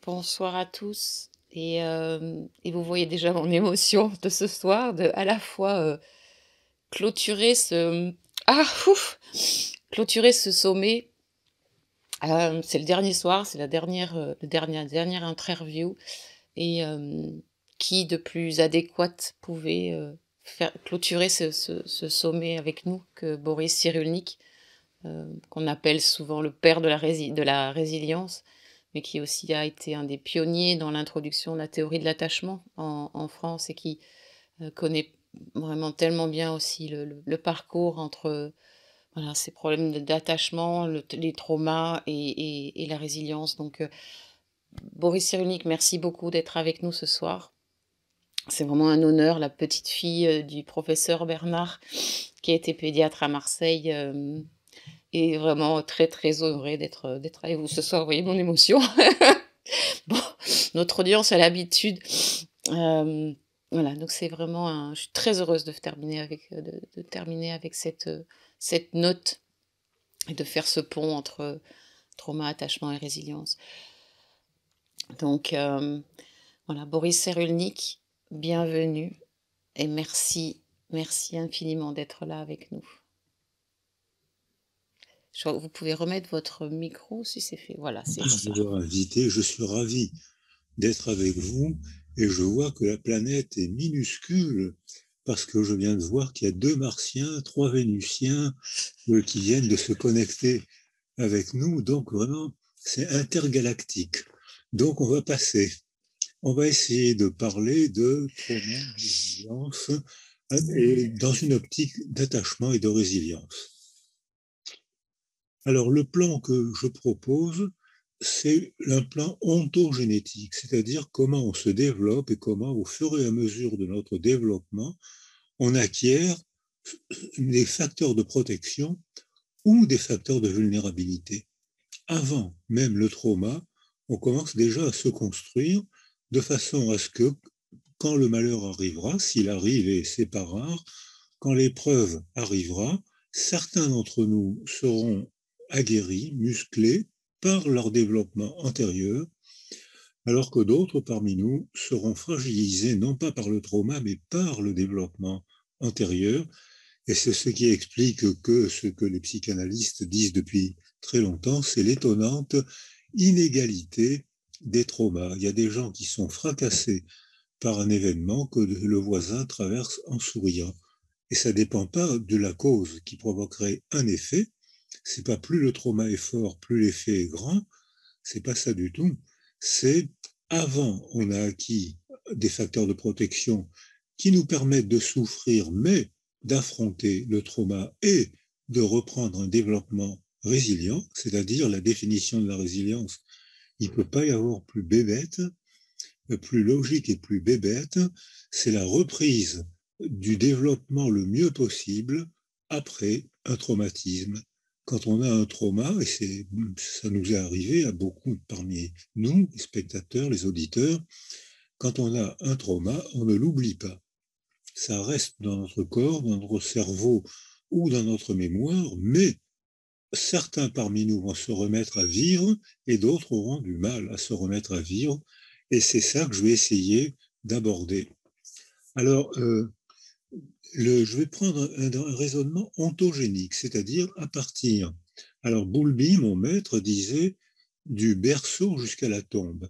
Bonsoir à tous et vous voyez déjà mon émotion de ce soir, de à la fois, clôturer ce ouf! Clôturer ce sommet. C'est le dernier soir, c'est la dernière, dernière interview et qui de plus adéquate pouvait, faire clôturer ce sommet avec nous que Boris Cyrulnik, qu'on appelle souvent le père de la résilience, mais qui aussi a été un des pionniers dans l'introduction de la théorie de l'attachement en France et qui, connaît vraiment tellement bien aussi le parcours entre, voilà, ces problèmes d'attachement, les traumas et la résilience. Donc, Boris Cyrulnik, merci beaucoup d'être avec nous ce soir. C'est vraiment un honneur, la petite fille, du professeur Bernard, qui a été pédiatre à Marseille, et vraiment très, très honorée d'être avec vous ce soir. Vous voyez mon émotion? Bon, notre audience a l'habitude. Voilà, donc c'est vraiment un je suis très heureuse de terminer avec, de terminer avec cette note et de faire ce pont entre trauma, attachement et résilience. Donc, voilà, Boris Cyrulnik, bienvenue et merci, merci infiniment d'être là avec nous. Vous pouvez remettre votre micro si c'est fait. Voilà, c'est Merci ça. de m'avoir invité. Je suis ravi d'être avec vous et je vois que la planète est minuscule parce que je viens de voir qu'il y a 2 Martiens, 3 Vénusiens qui viennent de se connecter avec nous. Donc vraiment, c'est intergalactique. Donc on va passer. On va essayer de parler de trauma, de résilience et dans une optique d'attachement et de résilience. Alors, le plan que je propose, c'est un plan ontogénétique, c'est-à-dire comment on se développe et comment, au fur et à mesure de notre développement, on acquiert des facteurs de protection ou des facteurs de vulnérabilité. Avant même le trauma, on commence déjà à se construire de façon à ce que, quand le malheur arrivera, s'il arrive et c'est pas rare, quand l'épreuve arrivera, certains d'entre nous seront aguerris, musclés par leur développement antérieur, alors que d'autres parmi nous seront fragilisés non pas par le trauma, mais par le développement antérieur. Et c'est ce qui explique que ce que les psychanalystes disent depuis très longtemps, c'est l'étonnante inégalité des traumas. Il y a des gens qui sont fracassés par un événement que le voisin traverse en souriant. Et ça ne dépend pas de la cause qui provoquerait un effet. C'est pas plus le trauma est fort, plus l'effet est grand. C'est pas ça du tout. C'est avant, on a acquis des facteurs de protection qui nous permettent de souffrir, mais d'affronter le trauma et de reprendre un développement résilient, c'est-à-dire la définition de la résilience. Il ne peut pas y avoir plus bébête, plus logique et plus bébête, c'est la reprise du développement le mieux possible après un traumatisme. Quand on a un trauma, et ça nous est arrivé à beaucoup parmi nous, les spectateurs, les auditeurs, quand on a un trauma, on ne l'oublie pas. Ça reste dans notre corps, dans notre cerveau ou dans notre mémoire, mais certains parmi nous vont se remettre à vivre et d'autres auront du mal à se remettre à vivre. Et c'est ça que je vais essayer d'aborder. Alors, je vais prendre un raisonnement ontogénique, c'est-à-dire à partir. Alors, Bowlby, mon maître, disait du berceau jusqu'à la tombe.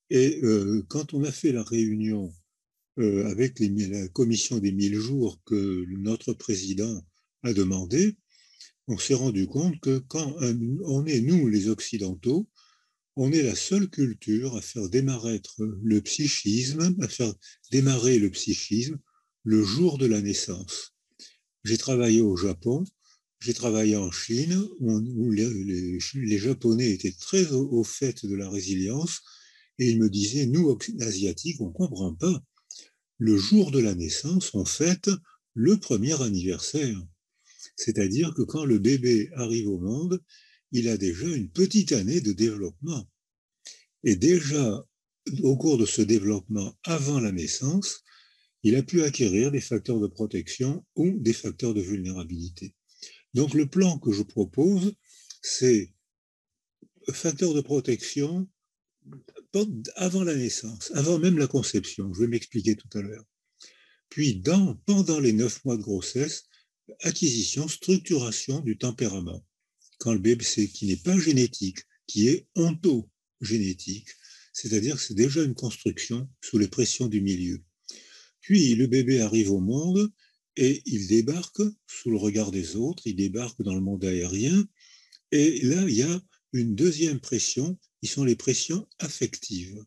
Et quand on a fait la réunion avec la commission des 1000 jours que notre président a demandé, on s'est rendu compte que quand on est, nous, les Occidentaux, on est la seule culture à faire démarrer le psychisme le jour de la naissance. J'ai travaillé au Japon, j'ai travaillé en Chine, où les Japonais étaient très au fait de la résilience, et ils me disaient, nous, Asiatiques, on ne comprend pas. Le jour de la naissance, on fête le premier anniversaire. C'est-à-dire que quand le bébé arrive au monde, il a déjà une petite année de développement. Et déjà, au cours de ce développement avant la naissance, il a pu acquérir des facteurs de protection ou des facteurs de vulnérabilité. Donc le plan que je propose, c'est facteurs de protection avant la naissance, avant même la conception. Je vais m'expliquer tout à l'heure. Puis, pendant les 9 mois de grossesse, acquisition, structuration du tempérament. Quand le bébé, c'est qui n'est pas génétique, qui est ontogénétique, c'est-à-dire que c'est déjà une construction sous les pressions du milieu. Puis le bébé arrive au monde et il débarque sous le regard des autres, il débarque dans le monde aérien, et là, il y a une deuxième pression, qui sont les pressions affectives.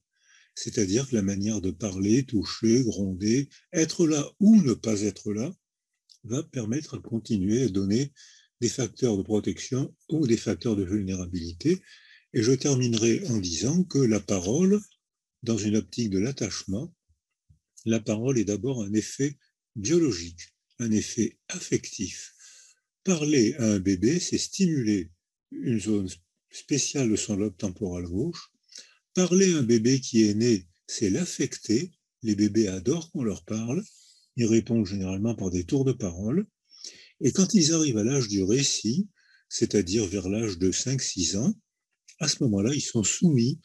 C'est-à-dire que la manière de parler, toucher, gronder, être là ou ne pas être là, va permettre de continuer à donner des facteurs de protection ou des facteurs de vulnérabilité. Et je terminerai en disant que la parole, dans une optique de l'attachement, la parole est d'abord un effet biologique, un effet affectif. Parler à un bébé, c'est stimuler une zone spéciale de son lobe temporal gauche. Parler à un bébé qui est né, c'est l'affecter. Les bébés adorent qu'on leur parle. Ils répondent généralement par des tours de parole. Et quand ils arrivent à l'âge du récit, c'est-à-dire vers l'âge de 5-6 ans, à ce moment-là, ils sont soumis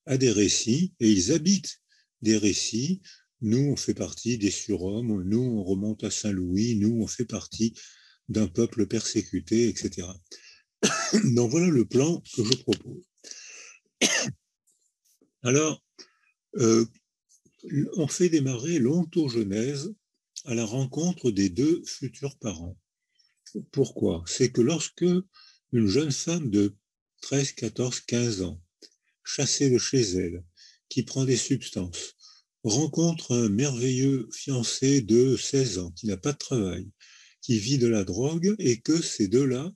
à des récits et ils habitent des récits. Nous, on fait partie des surhommes, nous, on remonte à Saint-Louis, nous, on fait partie d'un peuple persécuté, etc. Donc voilà le plan que je propose. Alors, on fait démarrer l'ontogenèse à la rencontre des deux futurs parents. Pourquoi? C'est que lorsque une jeune femme de 13, 14, 15 ans, chassée de chez elle, qui prend des substances, rencontre un merveilleux fiancé de 16 ans qui n'a pas de travail, qui vit de la drogue et que ces deux-là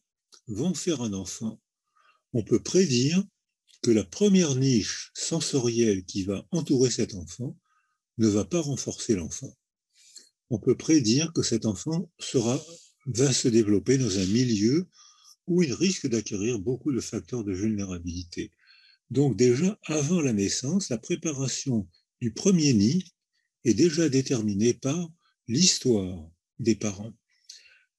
vont faire un enfant, on peut prédire que la première niche sensorielle qui va entourer cet enfant ne va pas renforcer l'enfant. On peut prédire que cet enfant va se développer dans un milieu où il risque d'acquérir beaucoup de facteurs de vulnérabilité. Donc déjà, avant la naissance, la préparation du premier nid est déjà déterminée par l'histoire des parents.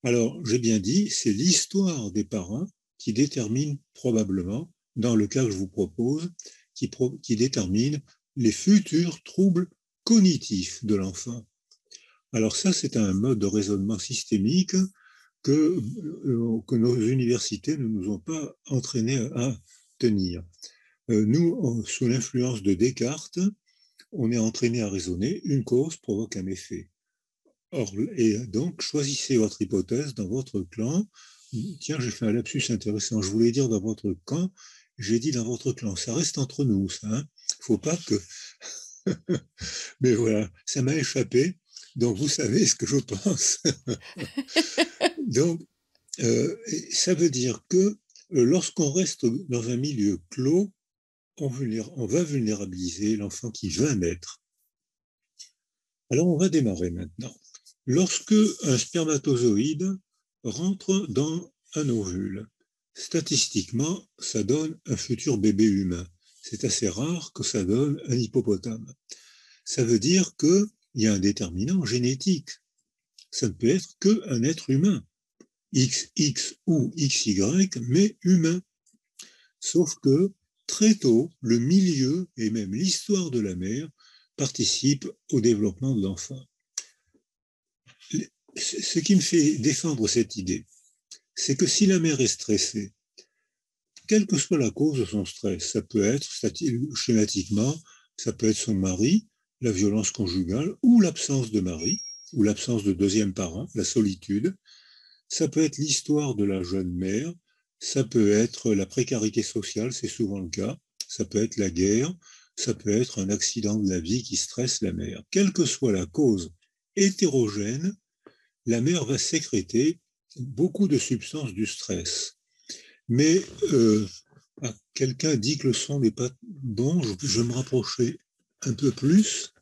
Alors, j'ai bien dit, c'est l'histoire des parents qui détermine probablement, dans le cas que je vous propose, qui détermine les futurs troubles cognitifs de l'enfant. Alors ça, c'est un mode de raisonnement systémique que nos universités ne nous ont pas entraînés à tenir. Nous, sous l'influence de Descartes, on est entraîné à raisonner, une cause provoque un effet. Or, et donc, choisissez votre hypothèse dans votre clan. Tiens, j'ai fait un lapsus intéressant. Je voulais dire dans votre camp, j'ai dit dans votre clan. Ça reste entre nous, ça. Hein. Faut pas que. Mais voilà, ça m'a échappé. Donc, vous savez ce que je pense. Donc, ça veut dire que lorsqu'on reste dans un milieu clos, on va vulnérabiliser l'enfant qui va naître. Alors, on va démarrer maintenant. Lorsque un spermatozoïde rentre dans un ovule, statistiquement, ça donne un futur bébé humain. C'est assez rare que ça donne un hippopotame. Ça veut dire qu'il y a un déterminant génétique. Ça ne peut être qu'un être humain, XX ou XY, mais humain. Sauf que très tôt, le milieu et même l'histoire de la mère participent au développement de l'enfant. Ce qui me fait défendre cette idée, c'est que si la mère est stressée, quelle que soit la cause de son stress, ça peut être, schématiquement, ça peut être son mari, la violence conjugale, ou l'absence de mari, ou l'absence de deuxième parent, la solitude, ça peut être l'histoire de la jeune mère, ça peut être la précarité sociale, c'est souvent le cas, ça peut être la guerre, ça peut être un accident de la vie qui stresse la mère. Quelle que soit la cause hétérogène, la mère va sécréter beaucoup de substances du stress. Mais quelqu'un dit que le son n'est pas bon, je me rapprocherai un peu plus.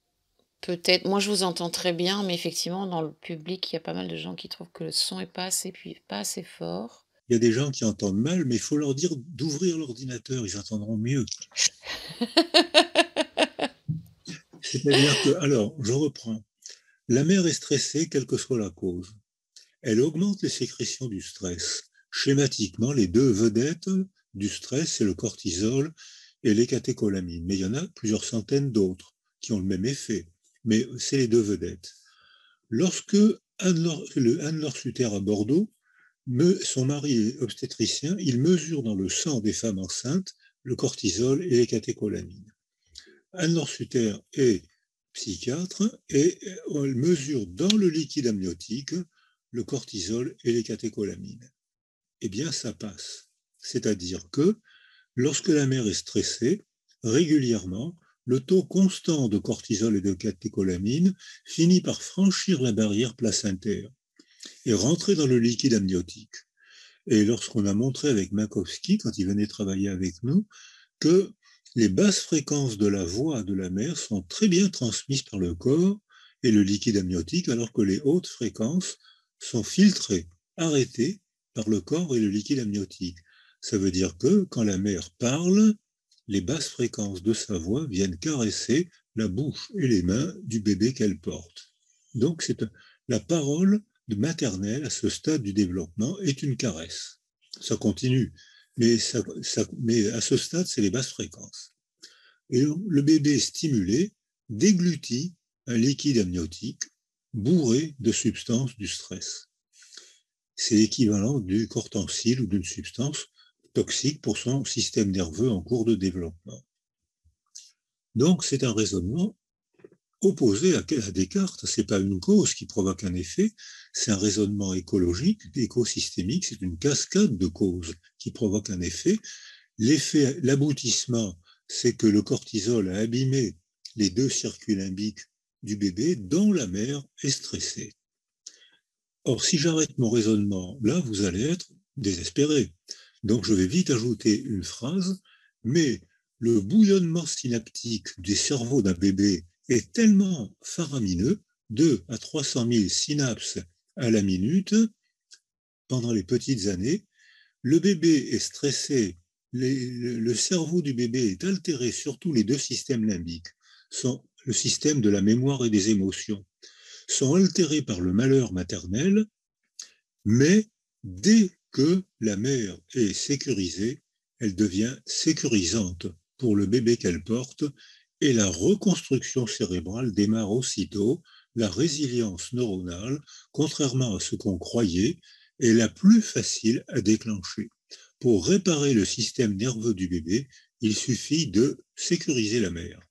Peut-être. Moi, je vous entends très bien, mais effectivement, dans le public, il y a pas mal de gens qui trouvent que le son est pas assez, puis pas assez fort. Il y a des gens qui entendent mal, mais il faut leur dire d'ouvrir l'ordinateur, ils entendront mieux. C'est-à-dire que, alors, je reprends. La mère est stressée, quelle que soit la cause. Elle augmente les sécrétions du stress. Schématiquement, les deux vedettes du stress, c'est le cortisol et les catécholamines. Mais il y en a plusieurs centaines d'autres qui ont le même effet. Mais c'est les deux vedettes. Lorsque Anne-Laure Suter à Bordeaux, son mari est obstétricien, il mesure dans le sang des femmes enceintes le cortisol et les catécholamines. Anne-Laure Suter est psychiatre et elle mesure dans le liquide amniotique le cortisol et les catécholamines. Eh bien, ça passe. C'est-à-dire que lorsque la mère est stressée, régulièrement, le taux constant de cortisol et de catécholamine finit par franchir la barrière placentaire et rentrer dans le liquide amniotique. Et lorsqu'on a montré avec Makowski, quand il venait travailler avec nous, que les basses fréquences de la voix de la mère sont très bien transmises par le corps et le liquide amniotique, alors que les hautes fréquences sont filtrées, arrêtées par le corps et le liquide amniotique. Ça veut dire que quand la mère parle, les basses fréquences de sa voix viennent caresser la bouche et les mains du bébé qu'elle porte. Donc la parole maternelle à ce stade du développement est une caresse. Ça continue, mais à ce stade, c'est les basses fréquences. Et le bébé stimulé déglutit un liquide amniotique bourré de substances du stress. C'est l'équivalent du cortencyle ou d'une substance toxique pour son système nerveux en cours de développement. Donc, c'est un raisonnement opposé à Descartes. Ce n'est pas une cause qui provoque un effet, c'est un raisonnement écologique, écosystémique, c'est une cascade de causes qui provoquent un effet. L'effet, l'aboutissement, c'est que le cortisol a abîmé les deux circuits limbiques du bébé dont la mère est stressée. Or, si j'arrête mon raisonnement, là, vous allez être désespéré. Donc, je vais vite ajouter une phrase, mais le bouillonnement synaptique du cerveau d'un bébé est tellement faramineux, 2 à 300 000 synapses à la minute, pendant les petites années, le bébé est stressé, le cerveau du bébé est altéré, surtout les deux systèmes limbiques, le système de la mémoire et des émotions, sont altérés par le malheur maternel, mais dès que la mère est sécurisée, elle devient sécurisante pour le bébé qu'elle porte et la reconstruction cérébrale démarre aussitôt. La résilience neuronale, contrairement à ce qu'on croyait, est la plus facile à déclencher. Pour réparer le système nerveux du bébé, il suffit de sécuriser la mère.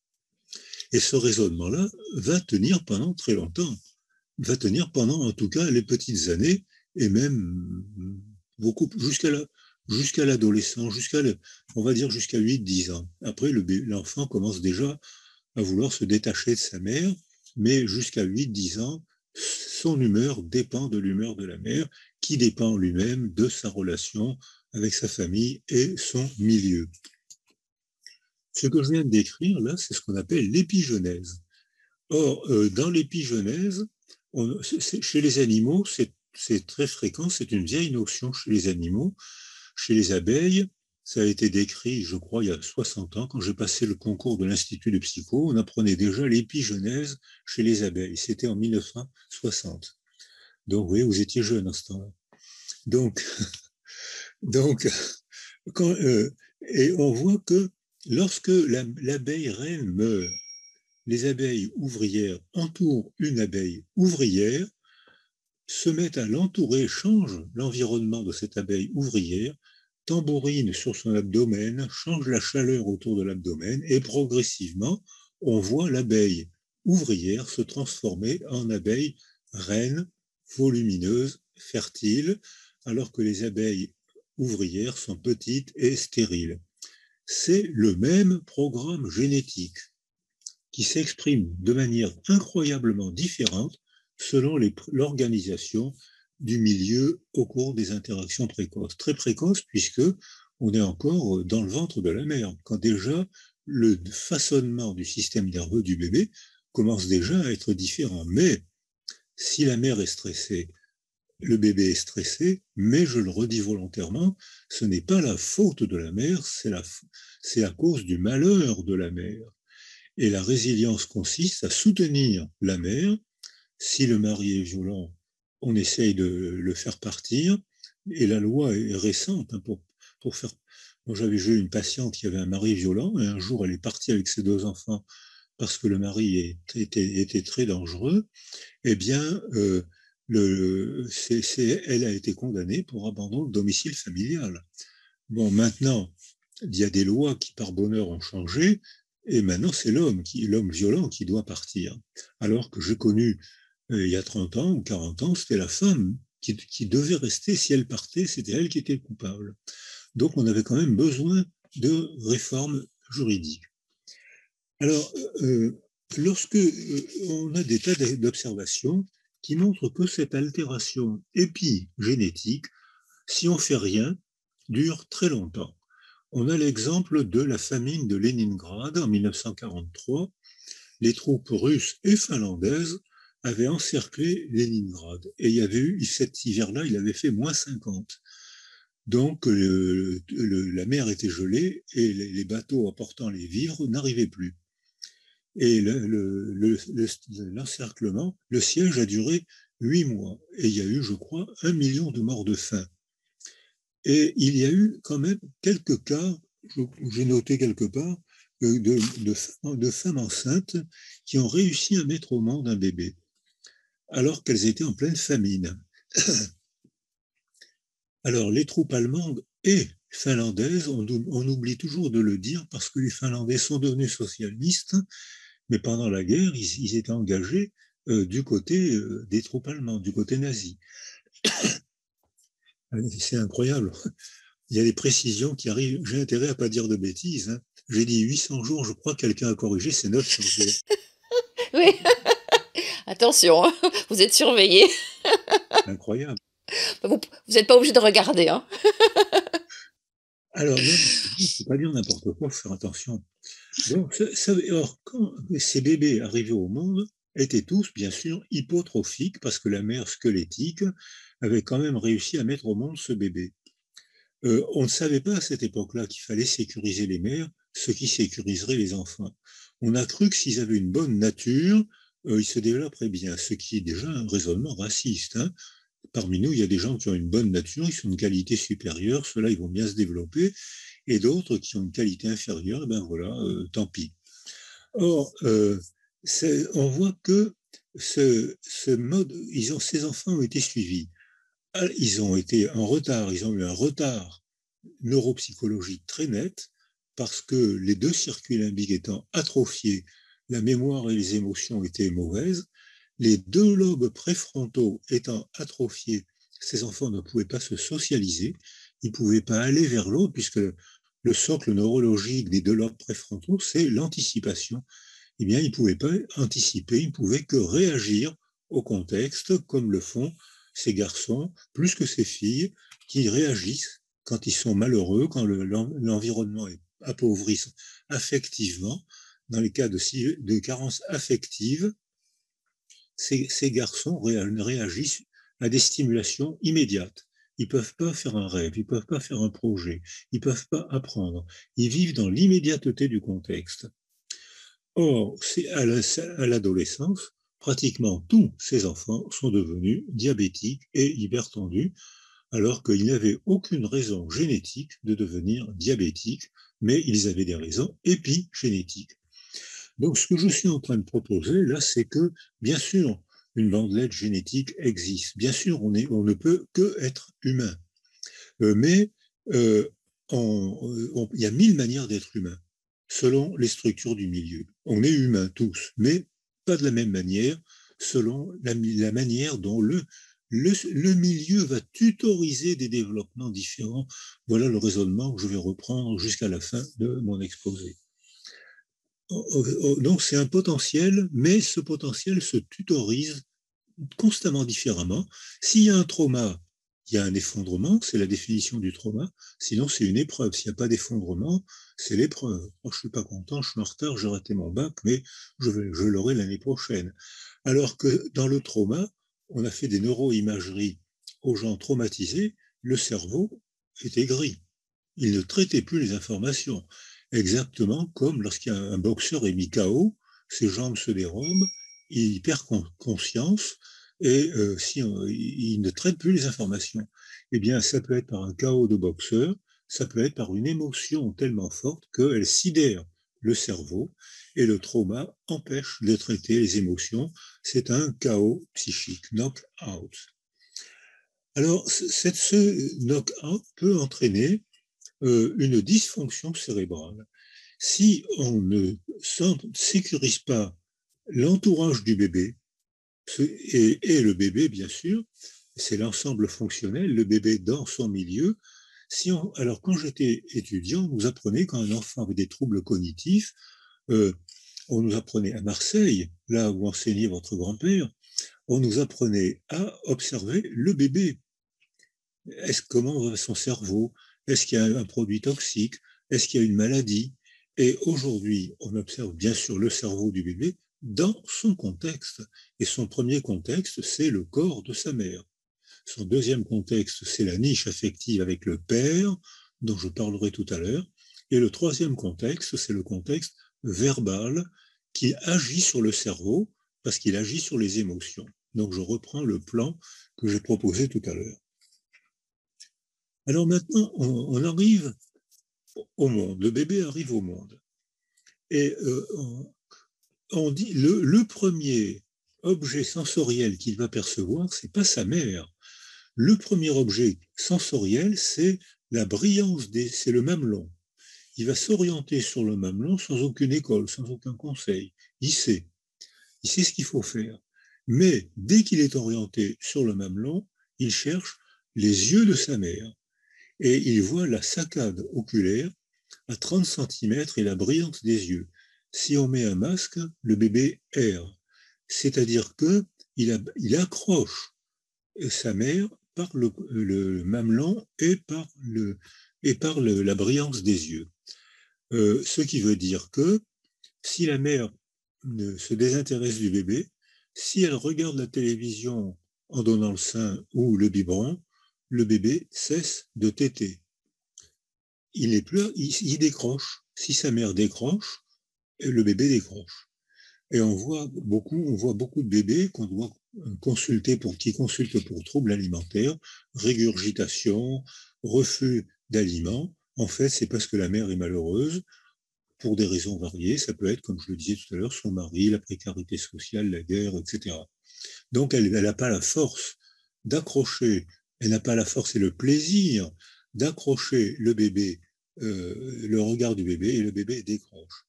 Et ce raisonnement-là va tenir pendant très longtemps, va tenir pendant en tout cas les petites années et même beaucoup jusqu'à l'adolescence, on va dire jusqu'à 8-10 ans. Après, l'enfant commence déjà à vouloir se détacher de sa mère, mais jusqu'à 8-10 ans, son humeur dépend de l'humeur de la mère, qui dépend lui-même de sa relation avec sa famille et son milieu. Ce que je viens de décrire, là, c'est ce qu'on appelle l'épigenèse. Or, dans l'épigenèse, chez les animaux, c'est très fréquent, c'est une vieille notion chez les animaux. Chez les abeilles, ça a été décrit, je crois, il y a 60 ans, quand j'ai passé le concours de l'Institut de Psycho, on apprenait déjà l'épigenèse chez les abeilles. C'était en 1960. Donc, oui, vous étiez jeune à ce temps-là. Donc, donc et on voit que lorsque l'abeille reine meurt, les abeilles ouvrières entourent une abeille ouvrière, se mettent à l'entourer, changent l'environnement de cette abeille ouvrière, tambourinent sur son abdomen, changent la chaleur autour de l'abdomen et progressivement, on voit l'abeille ouvrière se transformer en abeille reine, volumineuse, fertile, alors que les abeilles ouvrières sont petites et stériles. C'est le même programme génétique qui s'exprime de manière incroyablement différente selon l'organisation du milieu au cours des interactions précoces. Très précoces puisque on est encore dans le ventre de la mère, quand déjà le façonnement du système nerveux du bébé commence déjà à être différent. Mais si la mère est stressée, le bébé est stressé, mais je le redis volontairement, ce n'est pas la faute de la mère, c'est à cause du malheur de la mère. Et la résilience consiste à soutenir la mère. Si le mari est violent, on essaye de le faire partir. Et la loi est récente pour faire. Moi, j'ai eu une patiente qui avait un mari violent, et un jour, elle est partie avec ses 2 enfants parce que le mari était très dangereux. Eh bien, elle a été condamnée pour abandon de domicile familial. Bon, maintenant, il y a des lois qui, par bonheur, ont changé, et maintenant, c'est l'homme violent qui doit partir. Alors que j'ai connu, il y a 30 ans ou 40 ans, c'était la femme qui devait rester. Si elle partait, c'était elle qui était coupable. Donc, on avait quand même besoin de réformes juridiques. Alors, lorsque on a des tas d'observations qui montrent que cette altération épigénétique, si on fait rien, dure très longtemps. On a l'exemple de la famine de Leningrad en 1943. Les troupes russes et finlandaises avaient encerclé Leningrad. Et il y avait eu, cet hiver-là, il avait fait -50. Donc la mer était gelée et les bateaux apportant les vivres n'arrivaient plus. Et l'encerclement, le siège a duré 8 mois. Et il y a eu, je crois, 1 million de morts de faim. Et il y a eu quand même quelques cas, j'ai noté quelque part, de femmes enceintes qui ont réussi à mettre au monde un bébé, alors qu'elles étaient en pleine famine. Alors, les troupes allemandes et finlandaises, on oublie toujours de le dire parce que les Finlandais sont devenus socialistes, mais pendant la guerre, ils étaient engagés du côté des troupes allemandes, du côté nazi. C'est incroyable. Il y a des précisions qui arrivent. J'ai intérêt à ne pas dire de bêtises. Hein. J'ai dit 800 jours, je crois que quelqu'un a corrigé, c'est 900 jours. Oui, attention, hein, vous êtes surveillé. Incroyable. Vous n'êtes pas obligé de regarder. Hein. Alors, non, il ne faut pas dire n'importe quoi, il faut faire attention. Donc, alors, quand ces bébés arrivés au monde étaient tous, bien sûr, hypotrophiques, parce que la mère squelettique avait quand même réussi à mettre au monde ce bébé. On ne savait pas à cette époque-là qu'il fallait sécuriser les mères, ce qui sécuriserait les enfants. On a cru que s'ils avaient une bonne nature, ils se développeraient bien, ce qui est déjà un raisonnement raciste. Hein. Parmi nous, il y a des gens qui ont une bonne nature, ils sont de qualité supérieure, ceux-là, ils vont bien se développer, et d'autres qui ont une qualité inférieure, ben voilà, tant pis. Or, on voit que ce mode, ces enfants ont été suivis. Ils ont été en retard, ils ont eu un retard neuropsychologique très net parce que les 2 circuits limbiques étant atrophiés, la mémoire et les émotions étaient mauvaises, les 2 lobes préfrontaux étant atrophiés, ces enfants ne pouvaient pas se socialiser, ils ne pouvaient pas aller vers l'autre puisque le socle neurologique des 2 lobes préfrontaux, c'est l'anticipation. Eh bien, ils ne pouvaient pas anticiper, ils ne pouvaient que réagir au contexte comme le font ces garçons, plus que ces filles, qui réagissent quand ils sont malheureux, quand l'environnement est appauvri affectivement. Dans les cas de carence affective, ces garçons réagissent à des stimulations immédiates. Ils ne peuvent pas faire un rêve, ils ne peuvent pas faire un projet, ils ne peuvent pas apprendre. Ils vivent dans l'immédiateté du contexte. Or, à l'adolescence, pratiquement tous ces enfants sont devenus diabétiques et hypertendus, alors qu'ils n'avaient aucune raison génétique de devenir diabétiques, mais ils avaient des raisons épigénétiques. Donc, ce que je suis en train de proposer là, c'est que, bien sûr, une bandelette génétique existe. Bien sûr, on ne peut que être humain. Mais il y a 1000 manières d'être humain, selon les structures du milieu. On est humain tous, mais pas de la même manière, selon la manière dont le milieu va tutoriser des développements différents. Voilà le raisonnement que je vais reprendre jusqu'à la fin de mon exposé. Donc c'est un potentiel, mais ce potentiel se tutorise constamment différemment. S'il y a un trauma, il y a un effondrement, c'est la définition du trauma. Sinon, c'est une épreuve. S'il n'y a pas d'effondrement, c'est l'épreuve. Oh, je ne suis pas content, je suis en retard, j'ai raté mon bac, mais je l'aurai l'année prochaine. Alors que dans le trauma, on a fait des neuroimageries aux gens traumatisés, le cerveau était gris. Il ne traitait plus les informations. Exactement comme lorsqu'un boxeur est mis KO, ses jambes se dérobent, il perd conscience et il ne traite plus les informations. Eh bien, ça peut être par un chaos de boxeur, ça peut être par une émotion tellement forte qu'elle sidère le cerveau et le trauma empêche de traiter les émotions. C'est un chaos psychique, knock-out. Alors, ce knock-out peut entraîner une dysfonction cérébrale. Si on ne sécurise pas l'entourage du bébé, et le bébé, bien sûr, c'est l'ensemble fonctionnel, le bébé dans son milieu. Alors, quand j'étais étudiant, on nous apprenait quand un enfant avait des troubles cognitifs, euh, on nous apprenait à Marseille, là où enseignait votre grand-père, on nous apprenait à observer le bébé. Comment va son cerveau? Est-ce qu'il y a un produit toxique? Est-ce qu'il y a une maladie? Et aujourd'hui, on observe bien sûr le cerveau du bébé dans son contexte. Et son premier contexte, c'est le corps de sa mère. Son deuxième contexte, c'est la niche affective avec le père, dont je parlerai tout à l'heure. Et le troisième contexte, c'est le contexte verbal qui agit sur le cerveau parce qu'il agit sur les émotions. Donc je reprends le plan que j'ai proposé tout à l'heure. Alors maintenant, on arrive au monde. Le bébé arrive au monde. Et on dit le premier objet sensoriel qu'il va percevoir, c'est pas sa mère. Le premier objet sensoriel, c'est la brillance c'est le mamelon. Il va s'orienter sur le mamelon sans aucune école, sans aucun conseil. Il sait ce qu'il faut faire. Mais dès qu'il est orienté sur le mamelon, il cherche les yeux de sa mère. Et il voit la saccade oculaire à 30 cm et la brillance des yeux. Si on met un masque, le bébé erre. C'est-à-dire qu'il accroche sa mère par le mamelon et par la brillance des yeux. Ce qui veut dire que si la mère se désintéresse du bébé, si elle regarde la télévision en donnant le sein ou le biberon, le bébé cesse de téter. Il décroche. Si sa mère décroche, le bébé décroche. Et on voit beaucoup de bébés qu'on doit qui consultent pour troubles alimentaires, régurgitation, refus d'aliments. En fait, c'est parce que la mère est malheureuse pour des raisons variées. Ça peut être, comme je le disais tout à l'heure, son mari, la précarité sociale, la guerre, etc. Donc, elle n'a pas la force d'accrocher, elle n'a pas la force et le plaisir d'accrocher le bébé, le regard du bébé, et le bébé décroche.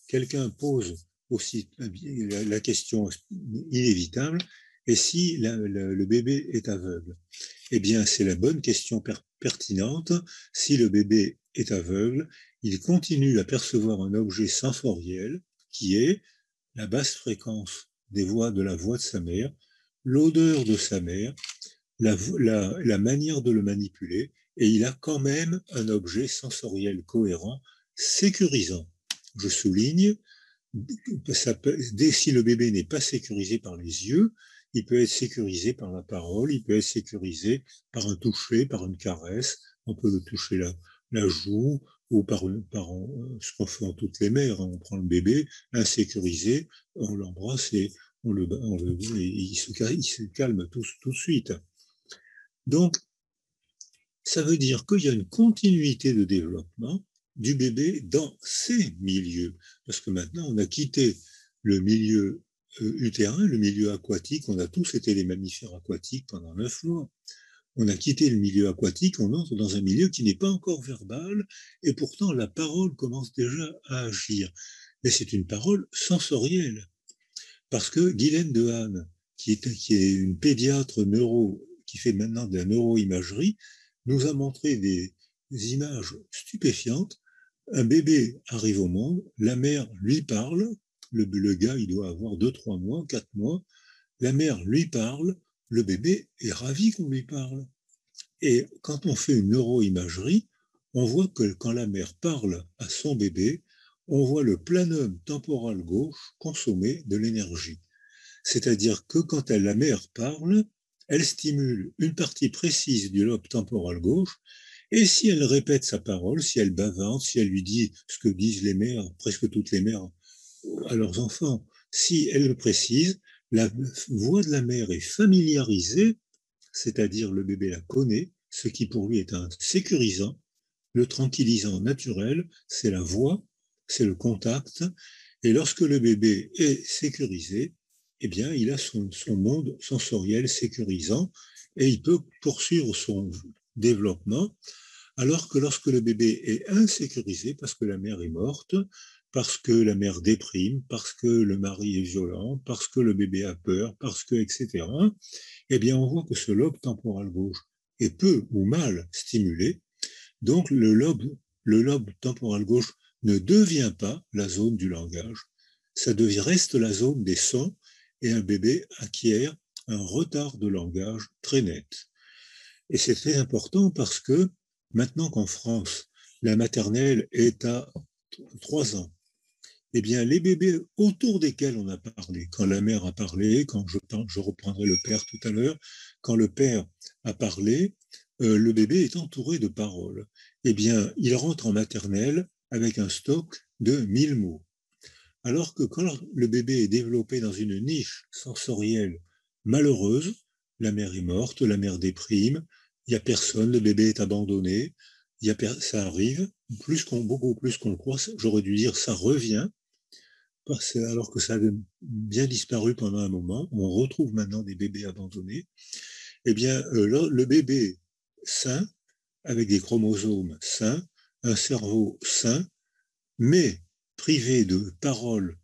Quelqu'un pose aussi la question inévitable, et si le bébé est aveugle? Eh bien, c'est la bonne question pertinente. Si le bébé est aveugle, il continue à percevoir un objet sensoriel qui est la basse fréquence de la voix de sa mère, l'odeur de sa mère, la manière de le manipuler, et il a quand même un objet sensoriel cohérent, sécurisant. Je souligne, si le bébé n'est pas sécurisé par les yeux, il peut être sécurisé par la parole, il peut être sécurisé par un toucher, par une caresse. On peut le toucher la joue ou par ce qu'on fait en toutes les mères. On prend le bébé insécurisé, on l'embrasse et il se calme tout de suite. Donc, ça veut dire qu'il y a une continuité de développement du bébé dans ces milieux. Parce que maintenant, on a quitté le milieu utérin, le milieu aquatique. On a tous été des mammifères aquatiques pendant 9 mois. On a quitté le milieu aquatique, on entre dans un milieu qui n'est pas encore verbal, et pourtant la parole commence déjà à agir. Mais c'est une parole sensorielle. Parce que Guylaine Dehaene, qui est une pédiatre qui fait maintenant de la neuroimagerie, nous a montré des images stupéfiantes. Un bébé arrive au monde, la mère lui parle, le gars il doit avoir 2, 3 mois, 4 mois, la mère lui parle, le bébé est ravi qu'on lui parle. Et quand on fait une neuroimagerie, on voit que quand la mère parle à son bébé, on voit le planum temporal gauche consommer de l'énergie. C'est-à-dire que quand la mère parle, elle stimule une partie précise du lobe temporal gauche, et si elle répète sa parole, si elle bavante, si elle lui dit ce que disent les mères, presque toutes les mères, à leurs enfants, si elle le précise, la voix de la mère est familiarisée, c'est-à-dire le bébé la connaît, ce qui pour lui est un sécurisant, Le tranquillisant naturel, c'est la voix, c'est le contact. Et lorsque le bébé est sécurisé, eh bien, il a son monde sensoriel sécurisant et il peut poursuivre son développement. Alors que lorsque le bébé est insécurisé parce que la mère est morte, parce que la mère déprime, parce que le mari est violent, parce que le bébé a peur, parce que, etc., eh bien, on voit que ce lobe temporal gauche est peu ou mal stimulé. Donc, le lobe temporal gauche ne devient pas la zone du langage. Reste la zone des sons et un bébé acquiert un retard de langage très net. Et c'est très important parce que maintenant qu'en France, la maternelle est à 3 ans, eh bien, les bébés autour desquels on a parlé, quand la mère a parlé, quand je reprendrai le père tout à l'heure, quand le père a parlé, le bébé est entouré de paroles. Eh bien, il rentre en maternelle avec un stock de 1000 mots. Alors que quand le bébé est développé dans une niche sensorielle malheureuse, la mère est morte, la mère déprime, il n'y a personne, le bébé est abandonné, ça arrive, beaucoup plus qu'on le croit, j'aurais dû dire ça revient, alors que ça avait bien disparu pendant un moment, on retrouve maintenant des bébés abandonnés, eh bien, le bébé sain, avec des chromosomes sains, un cerveau sain, mais privé de paroles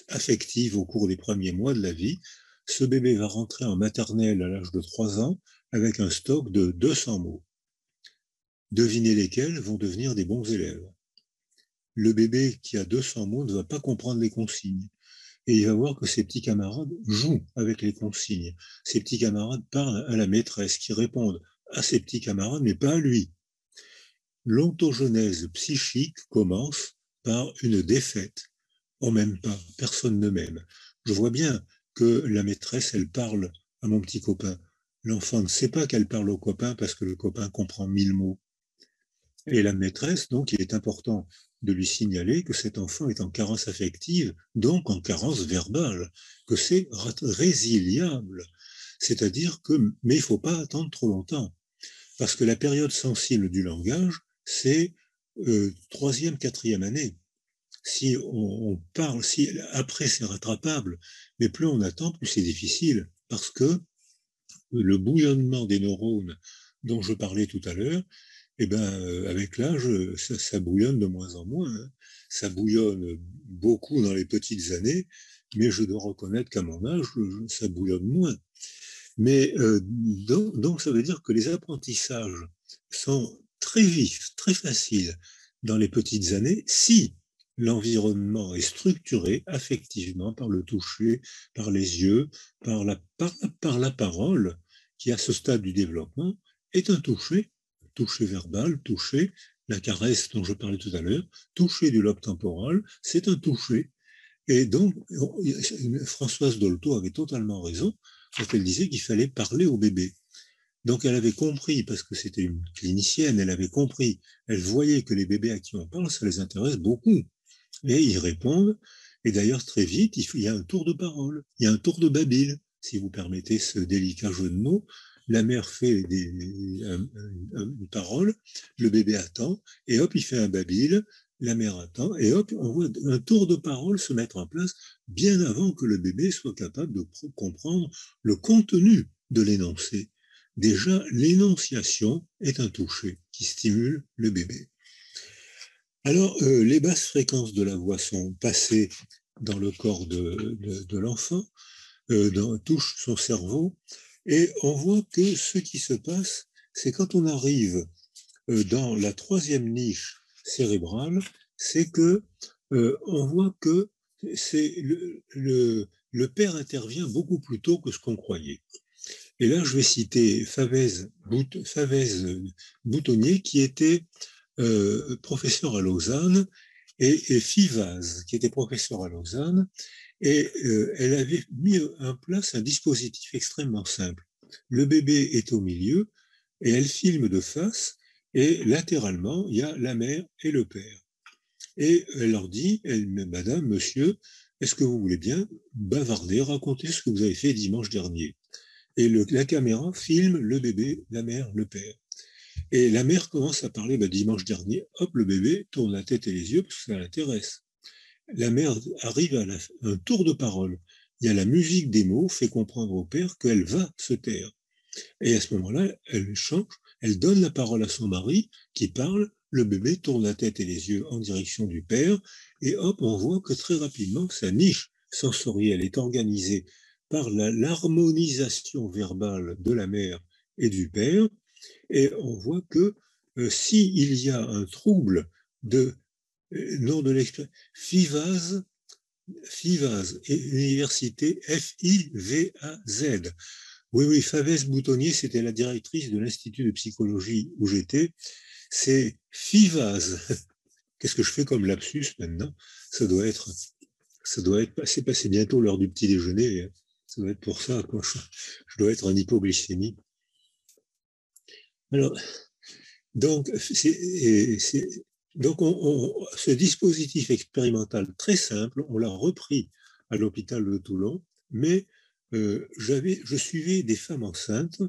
affectives au cours des premiers mois de la vie, ce bébé va rentrer en maternelle à l'âge de 3 ans avec un stock de 200 mots. Devinez lesquels vont devenir des bons élèves. Le bébé qui a 200 mots ne va pas comprendre les consignes. Et il va voir que ses petits camarades jouent avec les consignes. Ses petits camarades parlent à la maîtresse qui répondent à ses petits camarades, mais pas à lui. L'ontogenèse psychique commence par une défaite. On m'aime pas, personne ne m'aime. Je vois bien que la maîtresse, elle parle à mon petit copain. L'enfant ne sait pas qu'elle parle au copain parce que le copain comprend 1000 mots. Et la maîtresse, donc, il est important de lui signaler que cet enfant est en carence affective, donc en carence verbale, que c'est résiliable. C'est-à-dire que, mais il ne faut pas attendre trop longtemps, parce que la période sensible du langage, c'est troisième, quatrième année. Si on parle, si après c'est rattrapable, mais plus on attend, plus c'est difficile, parce que le bouillonnement des neurones dont je parlais tout à l'heure, eh ben, avec l'âge, ça bouillonne de moins en moins, hein. Ça bouillonne beaucoup dans les petites années, mais je dois reconnaître qu'à mon âge, ça bouillonne moins. Mais donc, ça veut dire que les apprentissages sont très vifs, très faciles dans les petites années si l'environnement est structuré affectivement par le toucher, par les yeux, par la parole, qui à ce stade du développement est un toucher verbal, toucher, la caresse dont je parlais tout à l'heure, toucher du lobe temporal, c'est un toucher. Et donc, Françoise Dolto avait totalement raison quand elle disait qu'il fallait parler au bébé. Donc, elle avait compris, parce que c'était une clinicienne, elle avait compris, elle voyait que les bébés à qui on parle, ça les intéresse beaucoup. Et ils répondent. Et d'ailleurs, très vite, il y a un tour de parole, il y a un tour de babil, si vous permettez ce délicat jeu de mots. La mère fait une parole, le bébé attend, et hop, il fait un babil, la mère attend, et hop, on voit un tour de parole se mettre en place bien avant que le bébé soit capable de comprendre le contenu de l'énoncé. Déjà, l'énonciation est un toucher qui stimule le bébé. Alors, les basses fréquences de la voix sont passées dans le corps de l'enfant, touchent son cerveau, et on voit que ce qui se passe, c'est quand on arrive dans la troisième niche cérébrale, c'est que on voit que le père intervient beaucoup plus tôt que ce qu'on croyait. Et là, je vais citer Favez-Boutonnier, qui était professeur à Lausanne, et Fivaz, qui était professeur à Lausanne, et elle avait mis en place un dispositif extrêmement simple. Le bébé est au milieu, et elle filme de face, et latéralement, il y a la mère et le père. Et elle leur dit, Madame, Monsieur, est-ce que vous voulez bien bavarder, raconter ce que vous avez fait dimanche dernier? Et la caméra filme le bébé, la mère, le père. Et la mère commence à parler, dimanche dernier, hop, le bébé tourne la tête et les yeux parce que ça l'intéresse. La mère arrive à un tour de parole. Il y a la musique des mots, fait comprendre au père qu'elle va se taire. Et à ce moment-là, elle change, elle donne la parole à son mari qui parle, le bébé tourne la tête et les yeux en direction du père, et hop, on voit que très rapidement, sa niche sensorielle est organisée par l'harmonisation verbale de la mère et du père, et on voit que s'il y a un trouble de, nom de l'expression, FIVAZ, FIVAZ, université FIVAZ. Oui, oui, Favès Boutonnier, c'était la directrice de l'Institut de psychologie où j'étais. C'est FIVAZ. Qu'est-ce que je fais comme lapsus maintenant? Ça doit être, c'est passé bientôt l'heure du petit déjeuner. Ça doit être pour ça, quoi. Je dois être en hypoglycémie. Alors, donc, ce dispositif expérimental très simple, on l'a repris à l'hôpital de Toulon, mais je suivais des femmes enceintes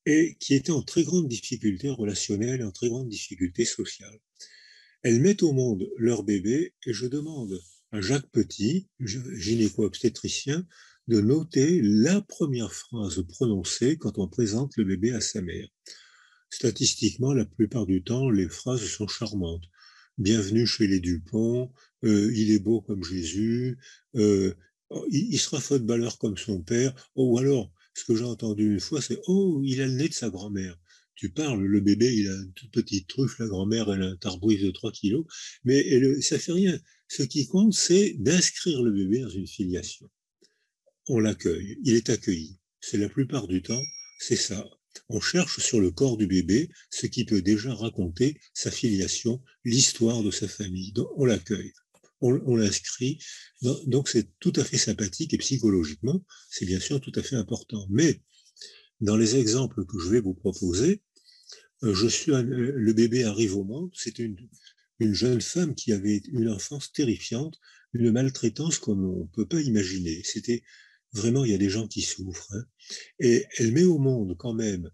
et qui étaient en très grande difficulté relationnelle, en très grande difficulté sociale. Elles mettent au monde leur bébé et je demande à Jacques Petit, gynéco-obstétricien, de noter la première phrase prononcée quand on présente le bébé à sa mère. Statistiquement, la plupart du temps, les phrases sont charmantes. Bienvenue chez les Dupont, il est beau comme Jésus, euh, il sera footballeur comme son père, ou alors, ce que j'ai entendu une fois, c'est oh, il a le nez de sa grand-mère. Tu parles, le bébé, il a une toute petite truffe, la grand-mère, elle a un tarbouille de 3 kilos, mais ça fait rien. Ce qui compte, c'est d'inscrire le bébé dans une filiation. On l'accueille, il est accueilli. C'est la plupart du temps, c'est ça. On cherche sur le corps du bébé ce qui peut déjà raconter sa filiation, l'histoire de sa famille. Donc, on l'accueille, on l'inscrit. Donc, c'est tout à fait sympathique et psychologiquement, c'est bien sûr tout à fait important. Mais dans les exemples que je vais vous proposer, le bébé arrive au monde, c'est une jeune femme qui avait une enfance terrifiante, une maltraitance comme on ne peut pas imaginer. C'était vraiment, il y a des gens qui souffrent. Hein. Et elle met au monde quand même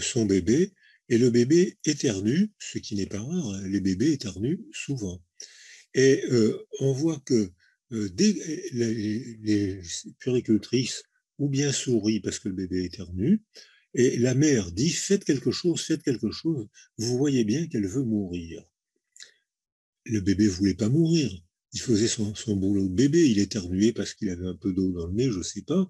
son bébé, et le bébé éternue, ce qui n'est pas rare, hein, les bébés éternuent souvent. Et on voit que dès les puéricultrices ou bien sourient parce que le bébé éternue, et la mère dit faites quelque chose, vous voyez bien qu'elle veut mourir. Le bébé ne voulait pas mourir. Il faisait son boulot de bébé, il éternuait parce qu'il avait un peu d'eau dans le nez, je ne sais pas.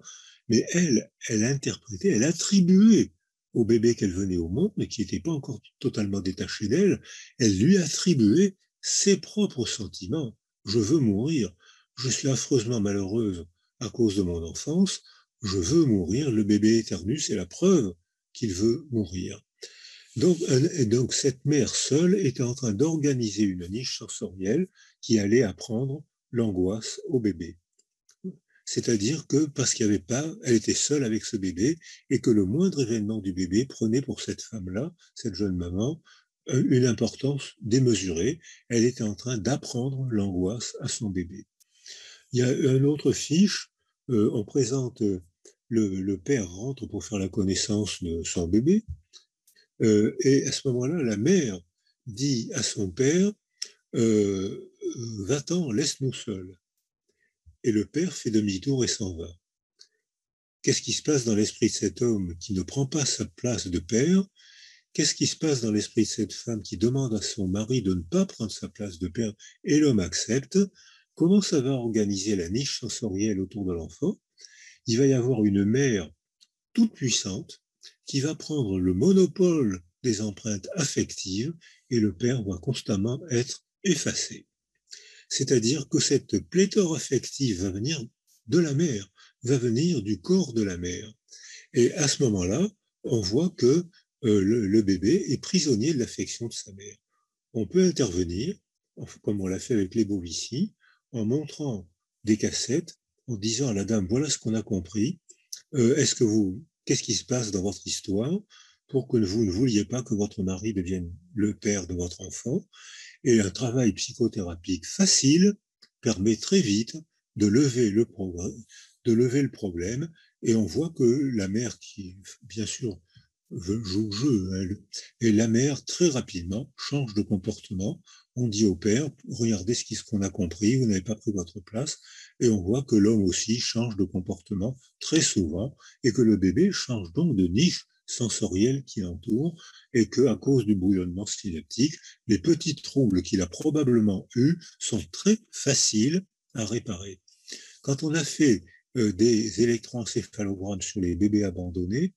Mais elle interprétait, elle attribuait au bébé qu'elle venait au monde, mais qui n'était pas encore totalement détaché d'elle, elle lui attribuait ses propres sentiments. Je veux mourir, je suis affreusement malheureuse à cause de mon enfance, je veux mourir, le bébé éternue, c'est la preuve qu'il veut mourir. Donc, cette mère seule était en train d'organiser une niche sensorielle qui allait apprendre l'angoisse au bébé. C'est-à-dire que parce qu'il n'y avait pas, elle était seule avec ce bébé et que le moindre événement du bébé prenait pour cette femme-là, cette jeune maman, une importance démesurée. Elle était en train d'apprendre l'angoisse à son bébé. Il y a une autre fiche, on présente le père rentre pour faire la connaissance de son bébé. Et à ce moment-là, la mère dit à son père, va-t'en, laisse-nous seuls. Et le père fait demi-tour et s'en va. Qu'est-ce qui se passe dans l'esprit de cet homme qui ne prend pas sa place de père? Qu'est-ce qui se passe dans l'esprit de cette femme qui demande à son mari de ne pas prendre sa place de père et l'homme accepte? Comment ça va organiser la niche sensorielle autour de l'enfant? Il va y avoir une mère toute puissante qui va prendre le monopole des empreintes affectives et le père va constamment être effacé. C'est-à-dire que cette pléthore affective va venir de la mère, va venir du corps de la mère. Et à ce moment-là, on voit que le bébé est prisonnier de l'affection de sa mère. On peut intervenir, comme on l'a fait avec les Bovici, en montrant des cassettes, en disant à la dame, voilà ce qu'on a compris, qu'est-ce qui se passe dans votre histoire pour que vous ne vouliez pas que votre mari devienne le père de votre enfant. Et un travail psychothérapique facile permet très vite de lever le problème. Et on voit que la mère, qui, bien sûr, joue le jeu. Et la mère, très rapidement, change de comportement. On dit au père, regardez ce qu'on a compris, vous n'avez pas pris votre place. Et on voit que l'homme aussi change de comportement très souvent et que le bébé change donc de niche sensorielle qui l'entoure et que, à cause du bouillonnement synaptique, les petits troubles qu'il a probablement eus sont très faciles à réparer. Quand on a fait des électroencéphalogrammes sur les bébés abandonnés,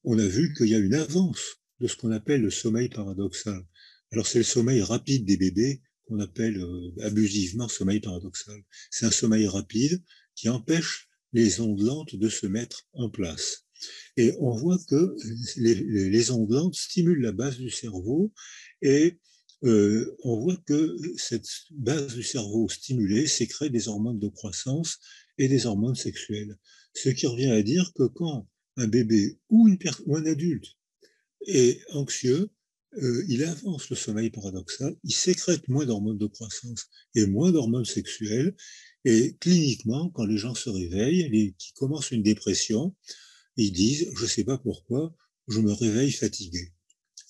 on a vu qu'il y a une avance de ce qu'on appelle le sommeil paradoxal. Alors c'est le sommeil rapide des bébés qu'on appelle abusivement sommeil paradoxal. C'est un sommeil rapide qui empêche les ondes lentes de se mettre en place. Et on voit que les ondes lentes stimulent la base du cerveau et on voit que cette base du cerveau stimulée sécrète des hormones de croissance et des hormones sexuelles. Ce qui revient à dire que quand un bébé ou un adulte est anxieux, il avance le sommeil paradoxal, il sécrète moins d'hormones de croissance et moins d'hormones sexuelles. Et cliniquement, quand les gens se réveillent, qui commencent une dépression, ils disent, je ne sais pas pourquoi, je me réveille fatigué.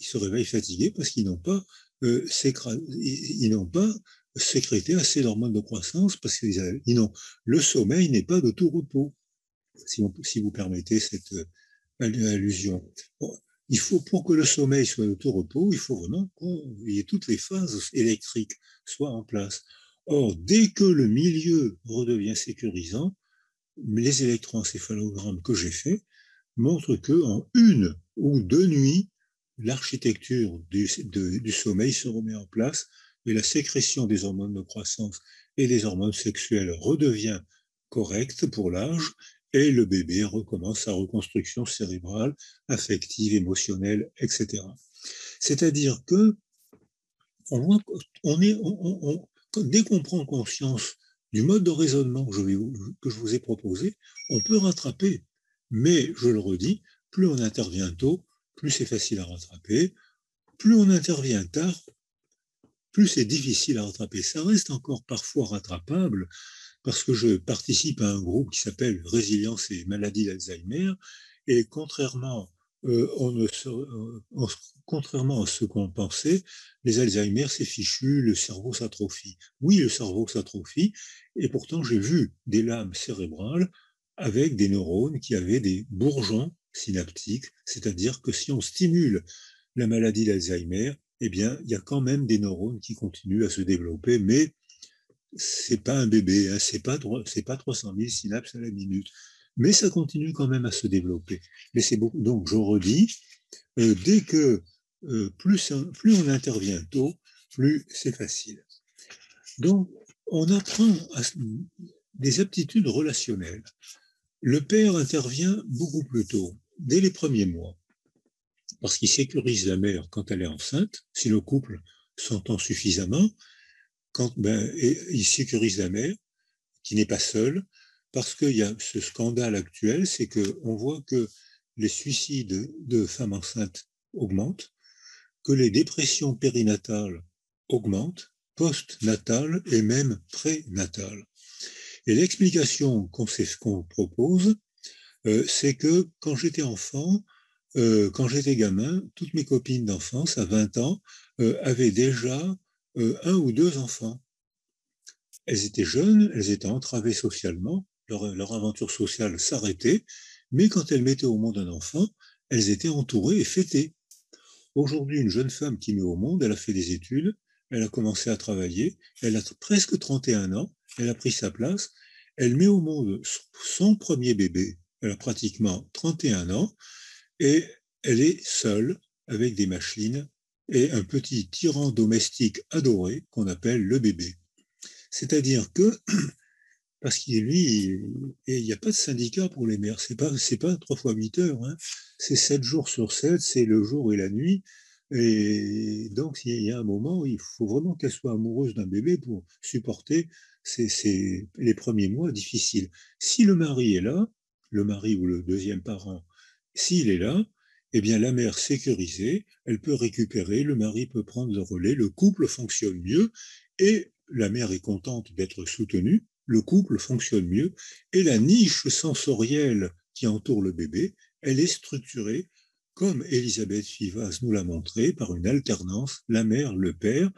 Ils se réveillent fatigués parce qu'ils n'ont pas, ils n'ont pas sécrété assez d'hormones de croissance parce qu'ils n'ont, le sommeil n'est pas de tout repos, si vous permettez cette allusion. Bon, il faut, pour que le sommeil soit de tout repos, il faut vraiment qu'il y ait toutes les phases électriques soient en place. Or, dès que le milieu redevient sécurisant, les électroencéphalogrammes que j'ai faits montrent qu'en 1 ou 2 nuits, l'architecture du sommeil se remet en place et la sécrétion des hormones de croissance et des hormones sexuelles redevient correcte pour l'âge et le bébé recommence sa reconstruction cérébrale, affective, émotionnelle, etc. C'est-à-dire que dès qu'on prend conscience du mode de raisonnement que je vous ai proposé, on peut rattraper. Mais, je le redis, plus on intervient tôt, plus c'est facile à rattraper. Plus on intervient tard, plus c'est difficile à rattraper. Ça reste encore parfois rattrapable parce que je participe à un groupe qui s'appelle Résilience et maladie d'Alzheimer et contrairement à ce qu'on pensait, les Alzheimer, c'est fichu, le cerveau s'atrophie. Oui, le cerveau s'atrophie, et pourtant j'ai vu des lames cérébrales avec des neurones qui avaient des bourgeons synaptiques, c'est-à-dire que si on stimule la maladie d'Alzheimer, eh bien, il y a quand même des neurones qui continuent à se développer, mais c'est pas un bébé, hein, c'est pas 300 000 synapses à la minute, mais ça continue quand même à se développer. Mais c'est beaucoup. Donc, je redis, dès que plus on intervient tôt, plus c'est facile. Donc, on apprend des aptitudes relationnelles. Le père intervient beaucoup plus tôt, dès les premiers mois, parce qu'il sécurise la mère quand elle est enceinte, si le couple s'entend suffisamment, et il sécurise la mère, qui n'est pas seule, parce qu'il y a ce scandale actuel, c'est qu'on voit que les suicides de femmes enceintes augmentent, que les dépressions périnatales augmentent, postnatales et même prénatales. Et l'explication qu'on propose, c'est que quand j'étais enfant, quand j'étais gamin, toutes mes copines d'enfance à 20 ans avaient déjà 1 ou 2 enfants. Elles étaient jeunes, elles étaient entravées socialement, leur aventure sociale s'arrêtait, mais quand elles mettaient au monde un enfant, elles étaient entourées et fêtées. Aujourd'hui, une jeune femme qui met au monde, elle a fait des études, elle a commencé à travailler, elle a presque 31 ans, elle a pris sa place, elle met au monde son premier bébé, elle a pratiquement 31 ans, et elle est seule avec des machines et un petit tyran domestique adoré qu'on appelle le bébé. C'est-à-dire que, parce qu'il lui, il n'y a pas de syndicat pour les mères, c'est pas 3 fois 8 heures, hein. C'est 7 jours sur 7, c'est le jour et la nuit. Et donc, il y a un moment où il faut vraiment qu'elle soit amoureuse d'un bébé pour supporter les premiers mois difficiles. Si le mari est là, le mari ou le deuxième parent, s'il est là, eh bien la mère sécurisée, elle peut récupérer, le mari peut prendre le relais, le couple fonctionne mieux et la mère est contente d'être soutenue, le couple fonctionne mieux et la niche sensorielle qui entoure le bébé, elle est structurée comme Elisabeth Fivaz nous l'a montré, par une alternance, la mère, le père,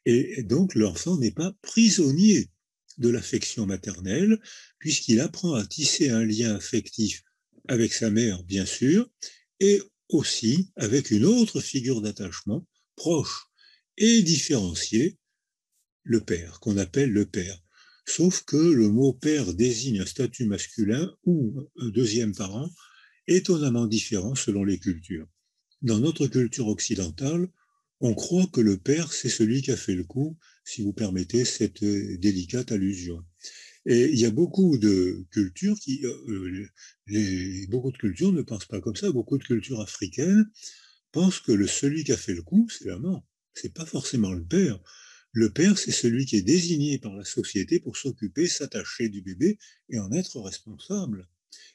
et donc l'enfant n'est pas prisonnier de l'affection maternelle, puisqu'il apprend à tisser un lien affectif avec sa mère, bien sûr, et aussi avec une autre figure d'attachement proche et différenciée, le père, qu'on appelle le père. Sauf que le mot père désigne un statut masculin ou un deuxième parent étonnamment différent selon les cultures. Dans notre culture occidentale, on croit que le père, c'est celui qui a fait le coup, si vous permettez cette délicate allusion. Et il y a beaucoup de cultures beaucoup de cultures ne pensent pas comme ça. Beaucoup de cultures africaines pensent que celui qui a fait le coup, c'est l'amant. C'est pas forcément le père. Le père, c'est celui qui est désigné par la société pour s'occuper, s'attacher du bébé et en être responsable.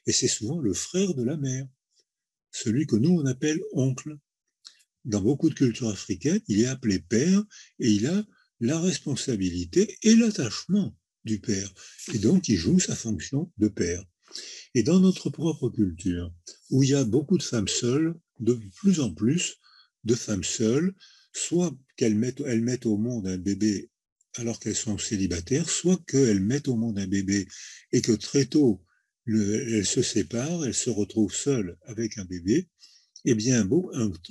Et c'est souvent le frère de la mère, celui que nous on appelle oncle. Dans beaucoup de cultures africaines, il est appelé père et il a la responsabilité et l'attachement du père. Et donc, il joue sa fonction de père. Et dans notre propre culture, où il y a beaucoup de femmes seules, de plus en plus de femmes seules, soit elles mettent au monde un bébé alors qu'elles sont célibataires, soit qu'elles mettent au monde un bébé et que très tôt, elles se séparent, elles se retrouvent seules avec un bébé. Eh bien,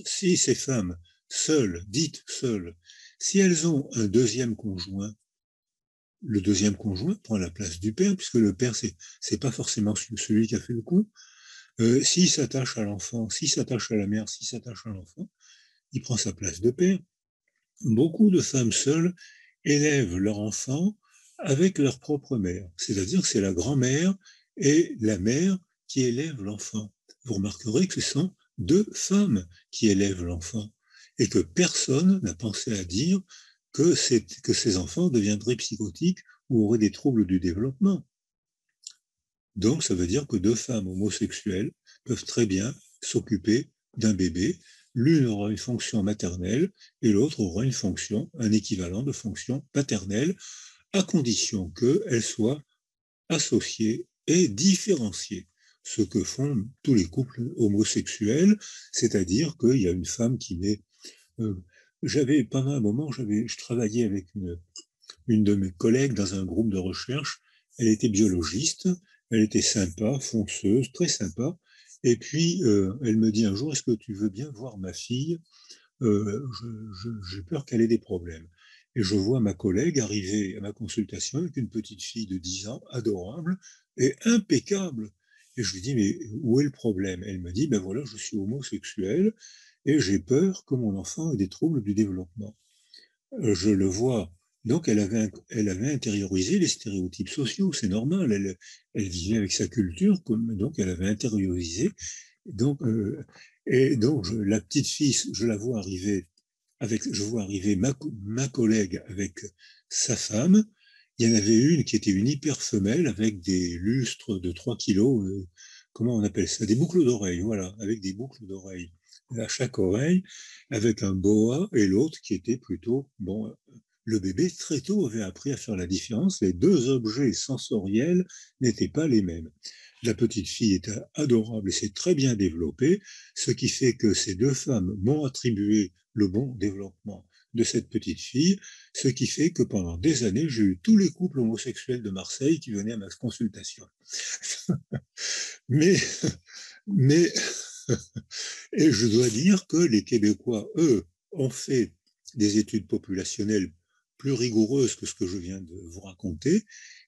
si ces femmes seules, dites seules, si elles ont un deuxième conjoint, le deuxième conjoint prend la place du père, puisque le père, c'est pas forcément celui qui a fait le coup. S'il s'attache à l'enfant, s'il s'attache à la mère, s'il s'attache à l'enfant, il prend sa place de père. Beaucoup de femmes seules élèvent leur enfant avec leur propre mère, c'est-à-dire que c'est la grand-mère et la mère qui élèvent l'enfant. Vous remarquerez que ce sont deux femmes qui élèvent l'enfant et que personne n'a pensé à dire que ces enfants deviendraient psychotiques ou auraient des troubles du développement. Donc, ça veut dire que deux femmes homosexuelles peuvent très bien s'occuper d'un bébé. L'une aura une fonction maternelle et l'autre aura une fonction, un équivalent de fonction paternelle, à condition qu'elles soient associées et différenciées. Ce que font tous les couples homosexuels, c'est-à-dire qu'il y a une femme qui naît. Pendant un moment, je travaillais avec une de mes collègues dans un groupe de recherche. Elle était biologiste, elle était sympa, fonceuse, très sympa. Et puis, elle me dit un jour, est-ce que tu veux bien voir ma fille? J'ai peur qu'elle ait des problèmes. Et je vois ma collègue arriver à ma consultation avec une petite fille de 10 ans, adorable et impeccable. Et je lui dis, mais où est le problème? Elle me dit, ben voilà, je suis homosexuelle et j'ai peur que mon enfant ait des troubles du développement. Je le vois. Donc, elle avait intériorisé les stéréotypes sociaux, c'est normal. Elle vivait avec sa culture, donc elle avait intériorisé. Donc, la petite fille, je vois arriver ma collègue avec sa femme. Il y en avait une qui était une hyper femelle avec des lustres de 3 kilos, comment on appelle ça? Des boucles d'oreilles, voilà, avec des boucles d'oreilles à chaque oreille, avec un boa, et l'autre qui était plutôt, bon, le bébé très tôt avait appris à faire la différence. Les deux objets sensoriels n'étaient pas les mêmes. La petite fille était adorable et s'est très bien développée, ce qui fait que ces deux femmes m'ont attribué le bon développement de cette petite fille, ce qui fait que pendant des années, j'ai eu tous les couples homosexuels de Marseille qui venaient à ma consultation. mais, mais, et je dois dire que les Québécois, eux, ont fait des études populationnelles plus rigoureuses que ce que je viens de vous raconter,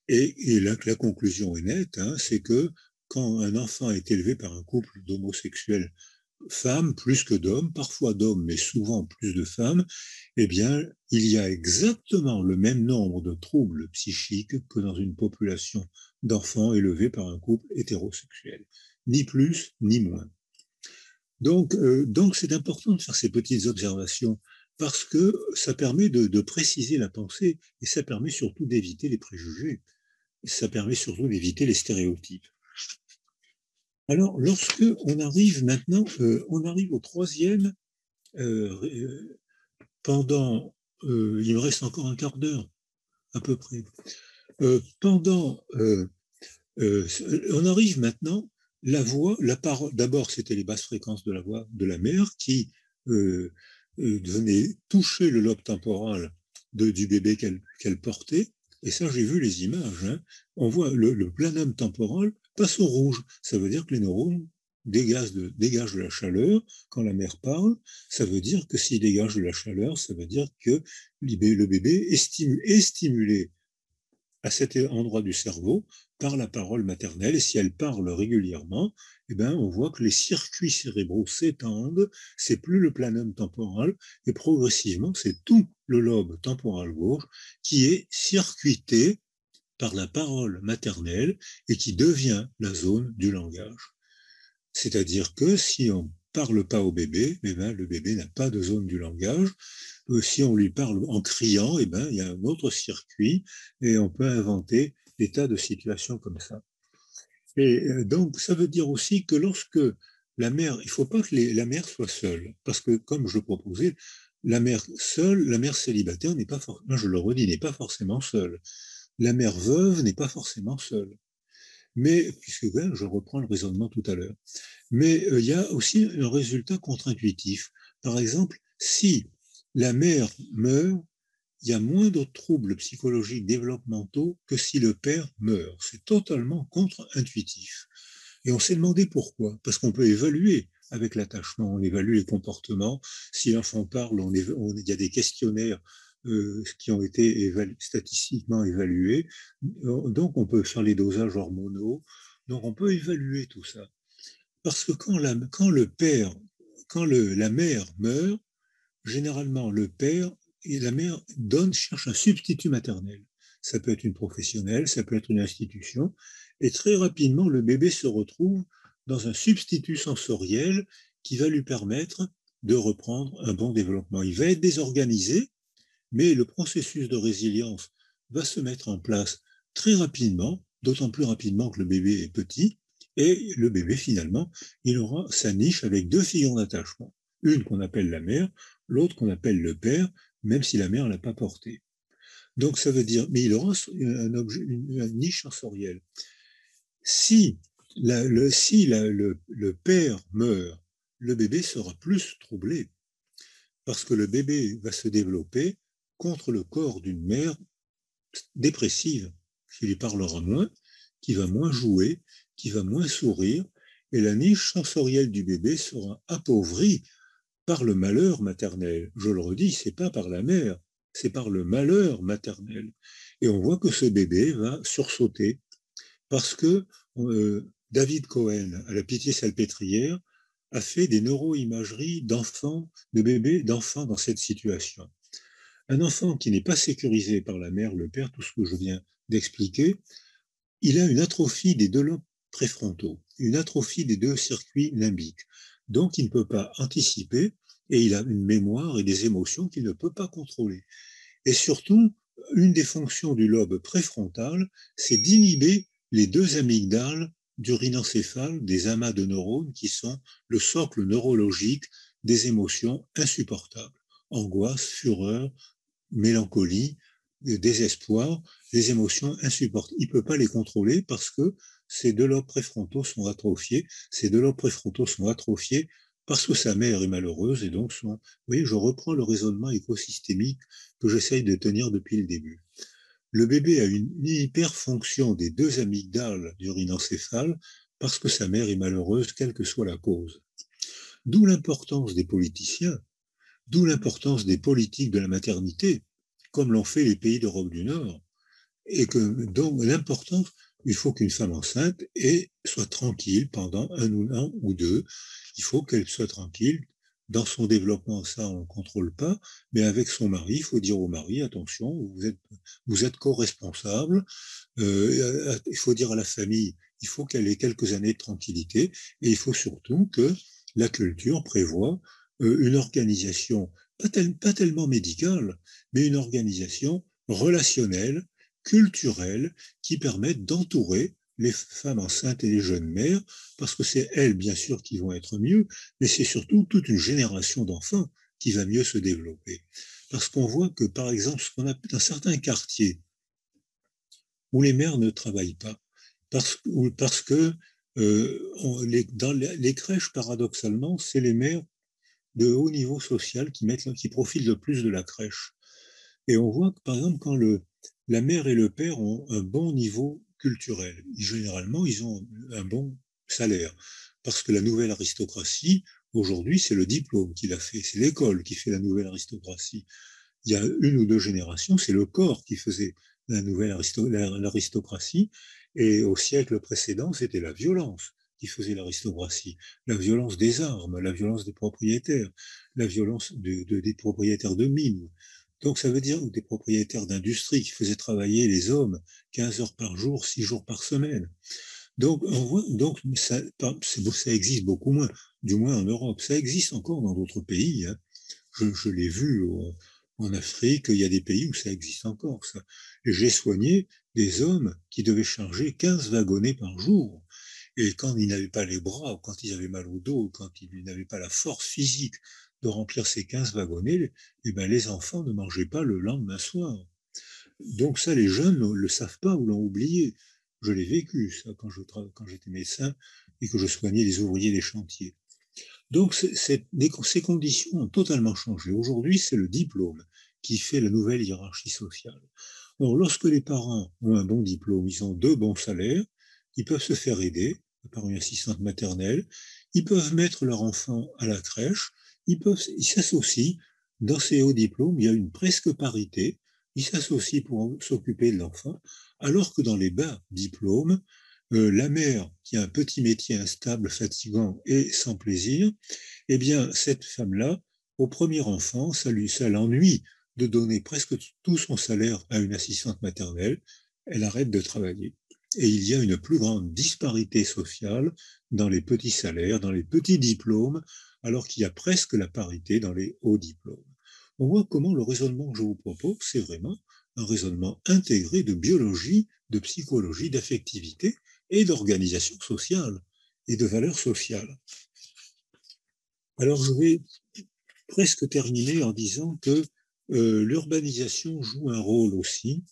et la conclusion est nette, hein, c'est que quand un enfant est élevé par un couple d'homosexuels, femmes plus que d'hommes, parfois d'hommes, mais souvent plus de femmes, eh bien, il y a exactement le même nombre de troubles psychiques que dans une population d'enfants élevés par un couple hétérosexuel. Ni plus, ni moins. Donc c'est important de faire ces petites observations parce que ça permet de préciser la pensée et ça permet surtout d'éviter les préjugés. Ça permet surtout d'éviter les stéréotypes. Alors, lorsque on arrive maintenant, on arrive au troisième, pendant, il me reste encore un quart d'heure à peu près. On arrive maintenant la voix, la parole, d'abord c'était les basses fréquences de la voix de la mère qui euh, venaient toucher le lobe temporal du bébé qu'elle portait. Et ça, j'ai vu les images. Hein. On voit le planum temporal passe au rouge. Ça veut dire que les neurones dégagent de la chaleur quand la mère parle. Ça veut dire que s'il dégage de la chaleur, ça veut dire que le bébé est stimulé à cet endroit du cerveau par la parole maternelle. Et si elle parle régulièrement, eh ben, on voit que les circuits cérébraux s'étendent, c'est plus le planum temporal, et progressivement, c'est tout le lobe temporal gauche qui est circuité par la parole maternelle et qui devient la zone du langage. C'est-à-dire que si on ne parle pas au bébé, eh ben, le bébé n'a pas de zone du langage. Si on lui parle en criant, eh ben, il y a un autre circuit et on peut inventer des tas de situations comme ça. Et donc, ça veut dire aussi que lorsque la mère, il ne faut pas que la mère soit seule, parce que comme je le proposais, la mère seule, la mère célibataire n'est pas forcément, je le redis, n'est pas forcément seule. La mère veuve n'est pas forcément seule. Mais, puisque je reprends le raisonnement tout à l'heure, mais il y a aussi un résultat contre-intuitif. Par exemple, si la mère meurt, il y a moins de troubles psychologiques développementaux que si le père meurt. C'est totalement contre-intuitif. Et on s'est demandé pourquoi. Parce qu'on peut évaluer avec l'attachement, on évalue les comportements. Si l'enfant parle, il y a des questionnaires qui ont été statistiquement évalués. Donc on peut faire les dosages hormonaux. Donc on peut évaluer tout ça. Parce que la mère meurt, généralement le père et la mère cherchent un substitut maternel. Ça peut être une professionnelle, ça peut être une institution, et très rapidement le bébé se retrouve dans un substitut sensoriel qui va lui permettre de reprendre un bon développement. Il va être désorganisé, mais le processus de résilience va se mettre en place très rapidement, d'autant plus rapidement que le bébé est petit, et le bébé, finalement, il aura sa niche avec deux figures d'attachement. Une qu'on appelle la mère, l'autre qu'on appelle le père, même si la mère ne l'a pas porté. Donc ça veut dire, mais il aura une niche sensorielle. Si, le père meurt, le bébé sera plus troublé, parce que le bébé va se développer contre le corps d'une mère dépressive, qui lui parlera moins, qui va moins jouer, qui va moins sourire, et la niche sensorielle du bébé sera appauvrie par le malheur maternel. Je le redis, c'est pas par la mère, c'est par le malheur maternel. Et on voit que ce bébé va sursauter parce que David Cohen, à la Pitié-Salpêtrière, a fait des neuroimageries d'enfants, de bébés, d'enfants dans cette situation. Un enfant qui n'est pas sécurisé par la mère, le père, tout ce que je viens d'expliquer, il a une atrophie des deux lobes préfrontaux, une atrophie des deux circuits limbiques. Donc, il ne peut pas anticiper et il a une mémoire et des émotions qu'il ne peut pas contrôler. Et surtout, une des fonctions du lobe préfrontal, c'est d'inhiber les deux amygdales du rhinencéphale, des amas de neurones qui sont le socle neurologique des émotions insupportables. Angoisse, fureur, mélancolie, désespoir, les émotions insupportables. Il ne peut pas les contrôler parce que ces deux lobes préfrontaux sont atrophiés. Ces deux lobes préfrontaux sont atrophiés parce que sa mère est malheureuse et donc vous voyez, je reprends le raisonnement écosystémique que j'essaye de tenir depuis le début. Le bébé a une hyperfonction des deux amygdales du rhinencéphale parce que sa mère est malheureuse, quelle que soit la cause. D'où l'importance des politiciens, d'où l'importance des politiques de la maternité, comme l'ont fait les pays d'Europe du Nord, et que donc l'importance, il faut qu'une femme enceinte soit tranquille pendant un an ou deux. Il faut qu'elle soit tranquille dans son développement. Ça, on ne contrôle pas, mais avec son mari, il faut dire au mari, attention, vous êtes co-responsable. Il faut dire à la famille, il faut qu'elle ait quelques années de tranquillité, et il faut surtout que la culture prévoit une organisation, pas tellement médicale, mais une organisation relationnelle, culturelle, qui permette d'entourer les femmes enceintes et les jeunes mères, parce que c'est elles, bien sûr, qui vont être mieux, mais c'est surtout toute une génération d'enfants qui va mieux se développer. Parce qu'on voit que, par exemple, ce qu'on a dans certains quartiers où les mères ne travaillent pas, parce que Dans les crèches, paradoxalement, c'est les mères de haut niveau social qui profitent le plus de la crèche. Et on voit que, par exemple, quand la mère et le père ont un bon niveau culturel, généralement, ils ont un bon salaire. Parce que la nouvelle aristocratie, aujourd'hui, c'est le diplôme qui l'a fait, c'est l'école qui fait la nouvelle aristocratie. Il y a une ou deux générations, c'est le corps qui faisait l'aristocratie, et au siècle précédent, c'était la violence qui faisait l'aristocratie, la violence des armes, la violence des propriétaires, la violence des propriétaires de mines. Donc ça veut dire des propriétaires d'industrie qui faisaient travailler les hommes 15 heures par jour, 6 jours par semaine. Donc, on voit, donc ça existe beaucoup moins, du moins en Europe. Ça existe encore dans d'autres pays, hein. Je l'ai vu en Afrique, il y a des pays où ça existe encore, ça. Et j'ai soigné des hommes qui devaient charger 15 wagonnets par jour. Et quand ils n'avaient pas les bras, ou quand ils avaient mal au dos, ou quand ils n'avaient pas la force physique de remplir ces 15 wagonnets, eh ben, les enfants ne mangeaient pas le lendemain soir. Donc ça, les jeunes ne le savent pas ou l'ont oublié. Je l'ai vécu, ça, quand j'étais médecin et que je soignais les ouvriers des chantiers. Donc ces conditions ont totalement changé. Aujourd'hui, c'est le diplôme qui fait la nouvelle hiérarchie sociale. Or, lorsque les parents ont un bon diplôme, ils ont deux bons salaires, ils peuvent se faire aider par une assistante maternelle, ils peuvent mettre leur enfant à la crèche, ils s'associent. Dans ces hauts diplômes, il y a une presque parité, ils s'associent pour s'occuper de l'enfant, alors que dans les bas diplômes, la mère qui a un petit métier instable, fatigant et sans plaisir, eh bien, cette femme-là, au premier enfant, ça l'ennuie de donner presque tout son salaire à une assistante maternelle, elle arrête de travailler. Et il y a une plus grande disparité sociale dans les petits salaires, dans les petits diplômes, alors qu'il y a presque la parité dans les hauts diplômes. On voit comment le raisonnement que je vous propose, c'est vraiment un raisonnement intégré de biologie, de psychologie, d'affectivité et d'organisation sociale et de valeurs sociales. Alors je vais presque terminer en disant que l'urbanisation joue un rôle aussi.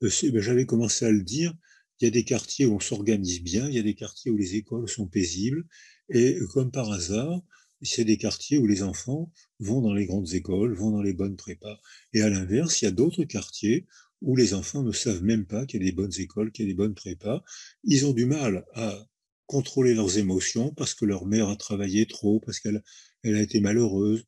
J'avais commencé à le dire, il y a des quartiers où on s'organise bien, il y a des quartiers où les écoles sont paisibles, et comme par hasard, c'est des quartiers où les enfants vont dans les grandes écoles, vont dans les bonnes prépas. Et à l'inverse, il y a d'autres quartiers où les enfants ne savent même pas qu'il y a des bonnes écoles, qu'il y a des bonnes prépas. Ils ont du mal à contrôler leurs émotions parce que leur mère a travaillé trop, parce qu'elle a été malheureuse,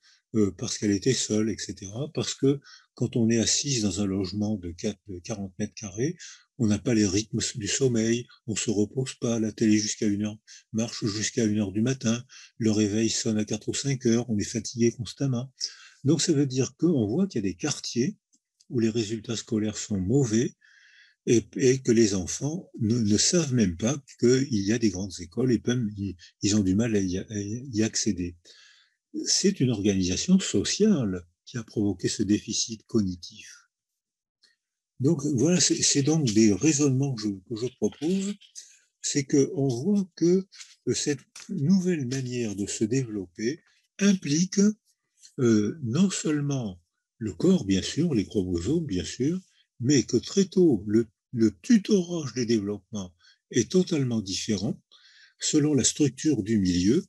parce qu'elle était seule, etc. Parce que quand on est assis dans un logement de 40 mètres carrés, on n'a pas les rythmes du sommeil, on ne se repose pas, la télé jusqu'à 1 heure, marche jusqu'à 1 heure du matin, le réveil sonne à 4 ou 5 heures, on est fatigué constamment. Donc ça veut dire qu'on voit qu'il y a des quartiers où les résultats scolaires sont mauvais et que les enfants ne savent même pas qu'il y a des grandes écoles et même ils ont du mal à y accéder. C'est une organisation sociale qui a provoqué ce déficit cognitif. Donc voilà, c'est donc des raisonnements que je propose, c'est qu'on voit que cette nouvelle manière de se développer implique non seulement le corps, bien sûr, les chromosomes, bien sûr, mais que très tôt, le tutorage des développements est totalement différent selon la structure du milieu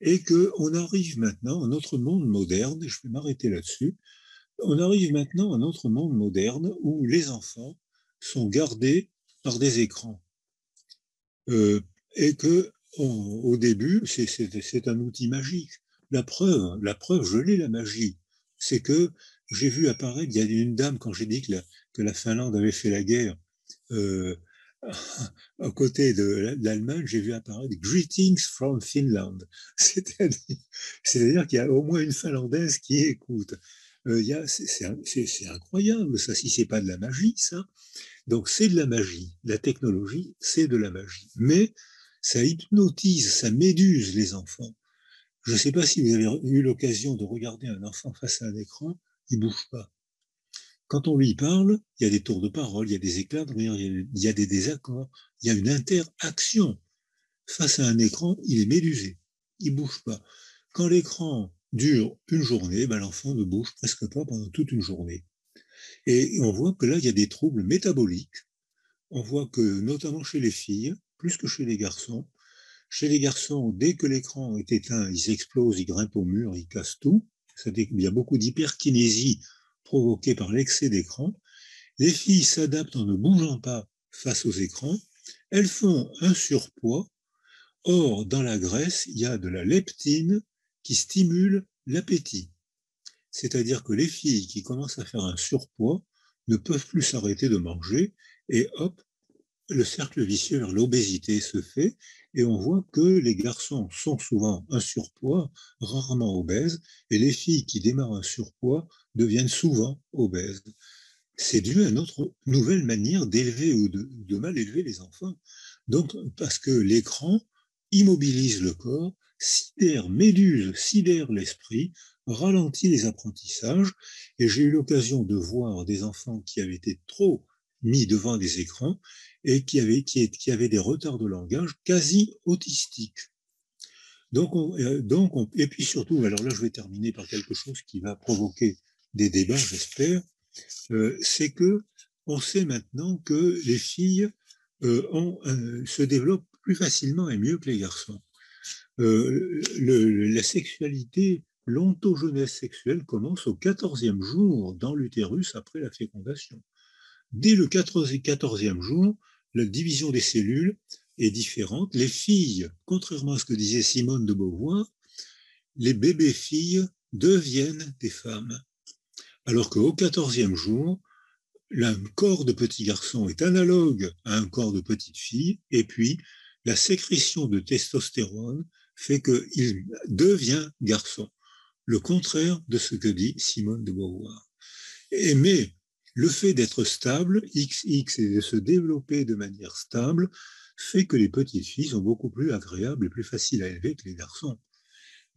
et qu'on arrive maintenant à notre monde moderne, et je vais m'arrêter là-dessus, on arrive maintenant à notre monde moderne où les enfants sont gardés par des écrans. Et que au début, c'est un outil magique. La preuve, je l'ai la magie. C'est que j'ai vu apparaître, il y a une dame, quand j'ai dit que la Finlande avait fait la guerre, euh, à côté de l'Allemagne, j'ai vu apparaître Greetings from Finland. C'est-à-dire qu'il y a au moins une Finlandaise qui écoute. C'est incroyable, ça, si c'est pas de la magie, ça. Donc c'est de la magie. La technologie, c'est de la magie. Mais ça hypnotise, ça méduse les enfants. Je ne sais pas si vous avez eu l'occasion de regarder un enfant face à un écran, il ne bouge pas. Quand on lui parle, il y a des tours de parole, il y a des éclats de rire, il y a des désaccords, il y a une interaction. Face à un écran, il est médusé, il ne bouge pas. Quand l'écran dure une journée, ben l'enfant ne bouge presque pas pendant toute une journée. Et on voit que là, il y a des troubles métaboliques. On voit que, notamment chez les filles, plus que chez les garçons, Chez les garçons, dès que l'écran est éteint, ils explosent, ils grimpent au mur, ils cassent tout. Il y a beaucoup d'hyperkinésie provoquée par l'excès d'écran. Les filles s'adaptent en ne bougeant pas face aux écrans. Elles font un surpoids. Or, dans la graisse, il y a de la leptine qui stimule l'appétit. C'est-à-dire que les filles qui commencent à faire un surpoids ne peuvent plus s'arrêter de manger et hop, le cercle vicieux vers l'obésité se fait et on voit que les garçons sont souvent un surpoids, rarement obèses, et les filles qui démarrent un surpoids deviennent souvent obèses. C'est dû à notre nouvelle manière d'élever ou de mal élever les enfants. Donc, parce que l'écran immobilise le corps, sidère l'esprit, ralentit les apprentissages. Et j'ai eu l'occasion de voir des enfants qui avaient été trop mis devant des écrans et qui avaient des retards de langage quasi autistiques. Et puis surtout, alors là je vais terminer par quelque chose qui va provoquer des débats, j'espère, c'est que on sait maintenant que les filles se développent plus facilement et mieux que les garçons. La sexualité, l'ontogenèse sexuelle commence au 14e jour dans l'utérus après la fécondation. Dès le 14e jour, la division des cellules est différente. Les filles, contrairement à ce que disait Simone de Beauvoir, les bébés filles deviennent des femmes. Alors qu'au 14e jour, un corps de petit garçon est analogue à un corps de petite fille, et puis la sécrétion de testostérone fait qu'il devient garçon. Le contraire de ce que dit Simone de Beauvoir. Mais le fait d'être stable, XX, et de se développer de manière stable, fait que les petites filles sont beaucoup plus agréables et plus faciles à élever que les garçons.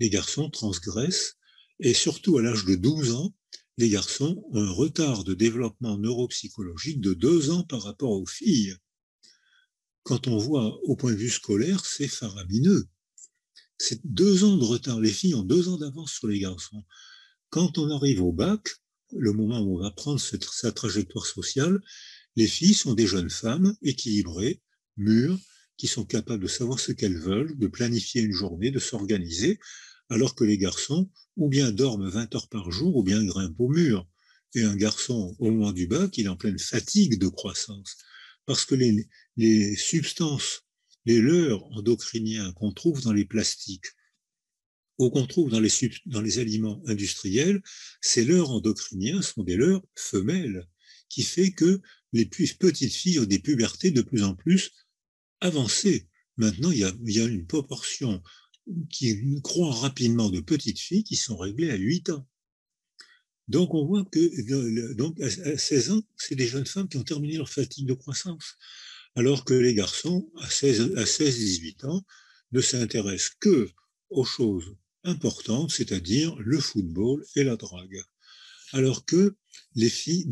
Les garçons transgressent, et surtout à l'âge de 12 ans, les garçons ont un retard de développement neuropsychologique de 2 ans par rapport aux filles. Quand on voit au point de vue scolaire, c'est faramineux. C'est 2 ans de retard. Les filles ont 2 ans d'avance sur les garçons. Quand on arrive au bac, le moment où on va prendre sa trajectoire sociale, les filles sont des jeunes femmes équilibrées, mûres, qui sont capables de savoir ce qu'elles veulent, de planifier une journée, de s'organiser, alors que les garçons, ou bien dorment 20 heures par jour, ou bien grimpent au mur. Et un garçon, au moment du bac, il est en pleine fatigue de croissance. Parce que les substances, les leurres endocriniens qu'on trouve dans les plastiques, ou qu'on trouve dans les aliments industriels, ces leurres endocriniens sont des leurres femelles, qui fait que les petites filles ont des pubertés de plus en plus avancées. Maintenant, il y a une proportion qui croît rapidement de petites filles qui sont réglées à 8 ans. Donc, on voit que donc à 16 ans, c'est des jeunes femmes qui ont terminé leur fatigue de croissance. Alors que les garçons, à 16-18 ans, ne s'intéressent que aux choses importantes, c'est-à-dire le football et la drague. Alors que les filles,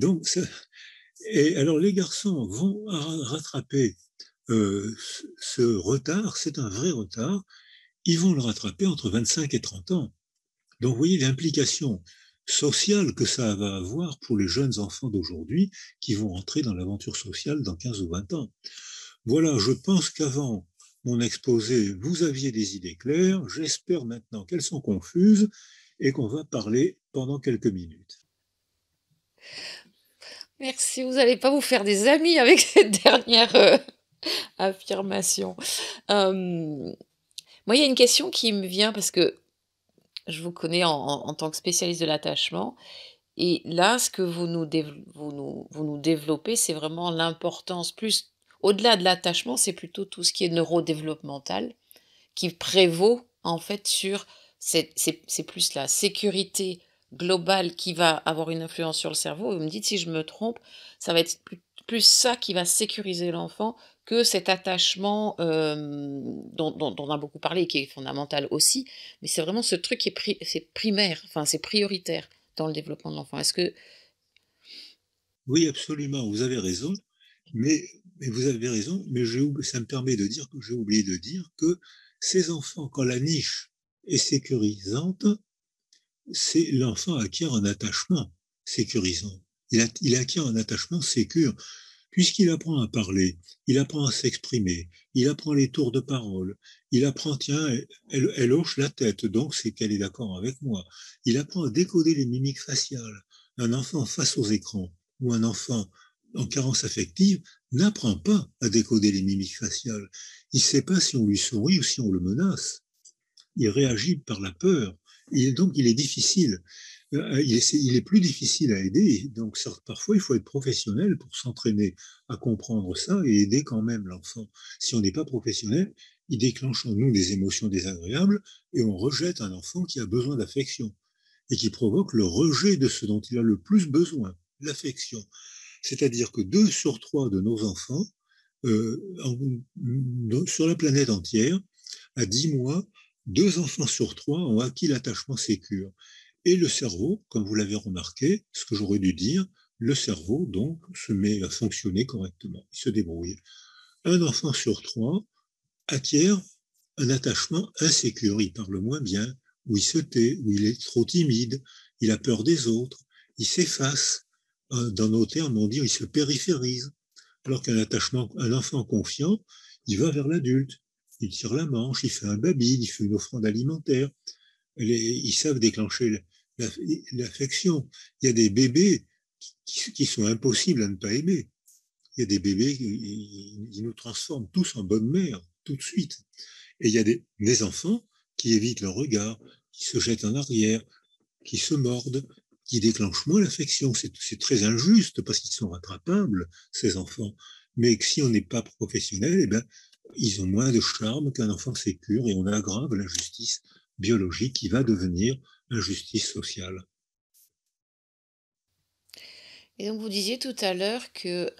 et alors les garçons vont rattraper ce retard, c'est un vrai retard, ils vont le rattraper entre 25 et 30 ans. Donc vous voyez l'implication sociale que ça va avoir pour les jeunes enfants d'aujourd'hui qui vont entrer dans l'aventure sociale dans 15 ou 20 ans. Voilà, je pense qu'avant mon exposé, vous aviez des idées claires. J'espère maintenant qu'elles sont confuses et qu'on va parler pendant quelques minutes. Merci, vous n'allez pas vous faire des amis avec cette dernière affirmation. Moi, il y a une question qui me vient parce que je vous connais en tant que spécialiste de l'attachement. Et là, ce que vous nous développez, c'est vraiment l'importance plus au-delà de l'attachement, c'est plutôt tout ce qui est neurodéveloppemental qui prévaut en fait sur c'est plus la sécurité globale qui va avoir une influence sur le cerveau. Vous me dites si je me trompe, ça va être plus ça qui va sécuriser l'enfant que cet attachement dont on a beaucoup parlé et qui est fondamental aussi. Mais c'est vraiment ce truc qui c'est primaire, enfin c'est prioritaire dans le développement de l'enfant. Est-ce que... Oui, absolument, vous avez raison, mais vous avez raison, mais ça me permet de dire que j'ai oublié de dire que ces enfants, quand la niche est sécurisante, c'est l'enfant acquiert un attachement sécurisant. Il acquiert un attachement sécure. Puisqu'il apprend à parler, il apprend à s'exprimer, il apprend les tours de parole, il apprend, tiens, elle hoche la tête, donc c'est qu'elle est d'accord avec moi. Il apprend à décoder les mimiques faciales. Un enfant face aux écrans ou un enfant en carence affective n'apprend pas à décoder les mimiques faciales. Il ne sait pas si on lui sourit ou si on le menace. Il réagit par la peur. Donc, il est difficile. Il est plus difficile à aider. Donc, parfois, il faut être professionnel pour s'entraîner à comprendre ça et aider quand même l'enfant. Si on n'est pas professionnel, il déclenche en nous des émotions désagréables et on rejette un enfant qui a besoin d'affection et qui provoque le rejet de ce dont il a le plus besoin, l'affection. C'est-à-dire que 2 sur 3 de nos enfants, sur la planète entière, à 10 mois, 2 enfants sur 3 ont acquis l'attachement sécure. Et le cerveau, comme vous l'avez remarqué, ce que j'aurais dû dire, le cerveau, donc, se met à fonctionner correctement, il se débrouille. Un enfant sur 3 acquiert un attachement insécure, il parle moins bien, ou il se tait, ou il est trop timide, il a peur des autres, il s'efface. Dans nos termes, on dit il se périphérise. Alors un enfant confiant, il va vers l'adulte, il tire la manche, il fait un babil, il fait une offrande alimentaire. Ils savent déclencher l'affection. Il y a des bébés qui sont impossibles à ne pas aimer. Il y a des bébés qui nous transforment tous en bonne mère, tout de suite. Et il y a des enfants qui évitent le regard, qui se jettent en arrière, qui se mordent, qui déclenchent moins l'affection. C'est très injuste parce qu'ils sont rattrapables, ces enfants. Mais si on n'est pas professionnel, eh ben, ils ont moins de charme qu'un enfant sécure et on aggrave l'injustice biologique qui va devenir injustice sociale. Et donc vous disiez tout à l'heure que,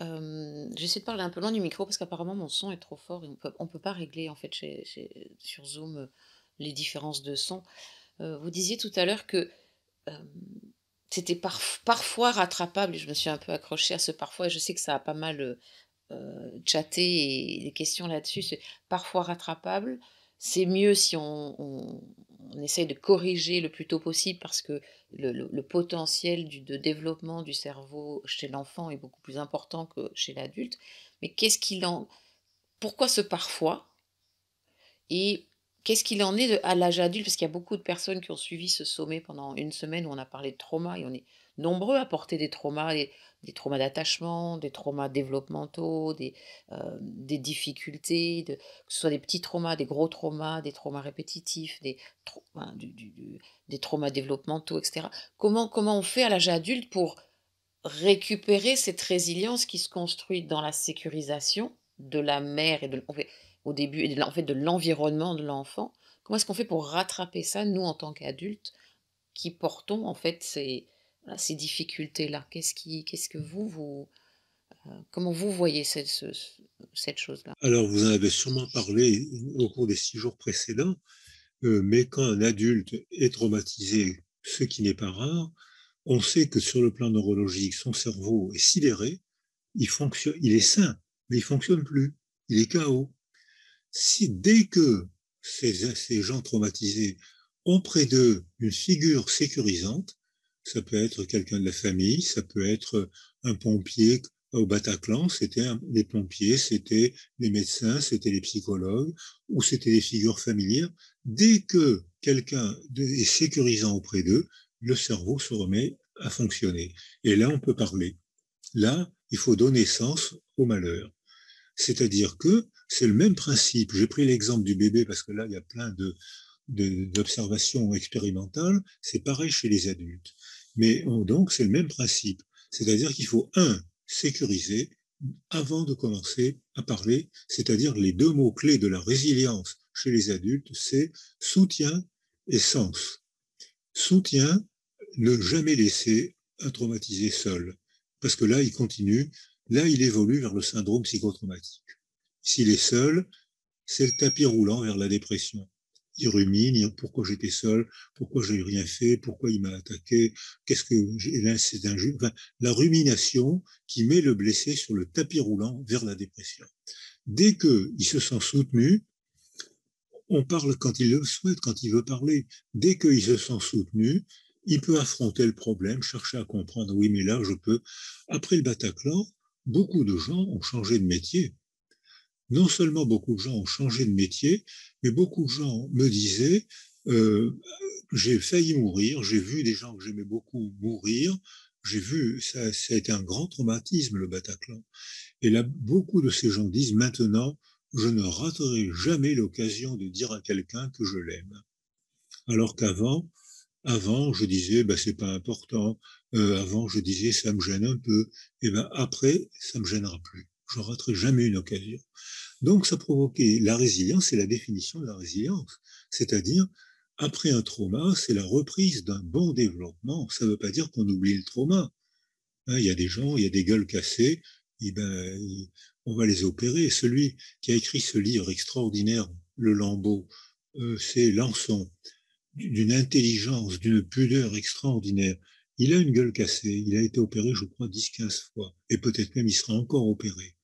j'essaie de parler un peu loin du micro parce qu'apparemment mon son est trop fort et on peut pas régler en fait sur Zoom, les différences de son. Vous disiez tout à l'heure que, hem, c'était parfois rattrapable et je me suis un peu accrochée à ce parfois et je sais que ça a pas mal, chatté et des questions là-dessus. C'est parfois rattrapable. C'est mieux si on essaye de corriger le plus tôt possible parce que le potentiel de développement du cerveau chez l'enfant est beaucoup plus important que chez l'adulte. Mais pourquoi ce parfois? Et qu'est-ce qu'il en est à l'âge adulte? Parce qu'il y a beaucoup de personnes qui ont suivi ce sommet pendant une semaine où on a parlé de trauma et on est nombreux à porter des traumas, des traumas d'attachement, des traumas développementaux, des difficultés, que ce soit des petits traumas, des gros traumas, des traumas répétitifs, enfin, des traumas développementaux, etc. Comment on fait à l'âge adulte pour récupérer cette résilience qui se construit dans la sécurisation de la mère et au début et en fait de l'environnement de l'enfant. Comment est-ce qu'on fait pour rattraper ça, nous, en tant qu'adultes, qui portons en fait voilà, ces difficultés-là? Qu'est-ce que comment vous voyez cette chose-là? Alors, vous en avez sûrement parlé au cours des 6 jours précédents, mais quand un adulte est traumatisé, ce qui n'est pas rare, on sait que sur le plan neurologique, son cerveau est sidéré, il est sain, mais il ne fonctionne plus, il est KO. Si dès que ces gens traumatisés ont près d'eux une figure sécurisante, ça peut être quelqu'un de la famille, ça peut être un pompier. Au Bataclan, c'était les pompiers, c'était les médecins, c'était les psychologues, ou c'était les figures familières. Dès que quelqu'un est sécurisant auprès d'eux, le cerveau se remet à fonctionner. Et là, on peut parler. Là, il faut donner sens au malheur. C'est-à-dire que c'est le même principe. J'ai pris l'exemple du bébé parce que là, il y a plein d'observations expérimentales. C'est pareil chez les adultes. Mais donc, c'est le même principe. C'est-à-dire qu'il faut, sécuriser avant de commencer à parler. C'est-à-dire les 2 mots-clés de la résilience chez les adultes, c'est soutien et sens. Soutien, ne jamais laisser un traumatisé seul. Parce que là, il continue, là, il évolue vers le syndrome psychotraumatique. S'il est seul, c'est le tapis roulant vers la dépression. Il rumine, pourquoi j'étais seul, pourquoi j'ai rien fait, pourquoi il m'a attaqué, qu'est-ce que là, c'est injuste. Enfin, la rumination qui met le blessé sur le tapis roulant vers la dépression. Dès qu'il se sent soutenu, on parle quand il le souhaite, quand il veut parler. Dès qu'il se sent soutenu, il peut affronter le problème, chercher à comprendre. Oui, mais là, je peux. Après le Bataclan, beaucoup de gens ont changé de métier. Non seulement beaucoup de gens ont changé de métier, mais beaucoup de gens me disaient, euh, j'ai failli mourir, j'ai vu des gens que j'aimais beaucoup mourir, j'ai vu, ça a été un grand traumatisme, le Bataclan. Et là, beaucoup de ces gens disent maintenant, je ne raterai jamais l'occasion de dire à quelqu'un que je l'aime. Alors qu'avant, je disais, ben, c'est pas important. Avant, je disais, ça me gêne un peu. Et ben, après, ça me gênera plus. Je ne raterai jamais une occasion. Donc, ça provoquait la résilience, c'est la définition de la résilience. C'est-à-dire, après un trauma, c'est la reprise d'un bon développement. Ça ne veut pas dire qu'on oublie le trauma. Hein, il y a des gens, il y a des gueules cassées, et ben, on va les opérer. Celui qui a écrit ce livre extraordinaire, Le Lambeau, c'est Lançon, d'une intelligence, d'une pudeur extraordinaire. Il a une gueule cassée, il a été opéré, je crois, 10-15 fois, et peut-être même il sera encore opéré.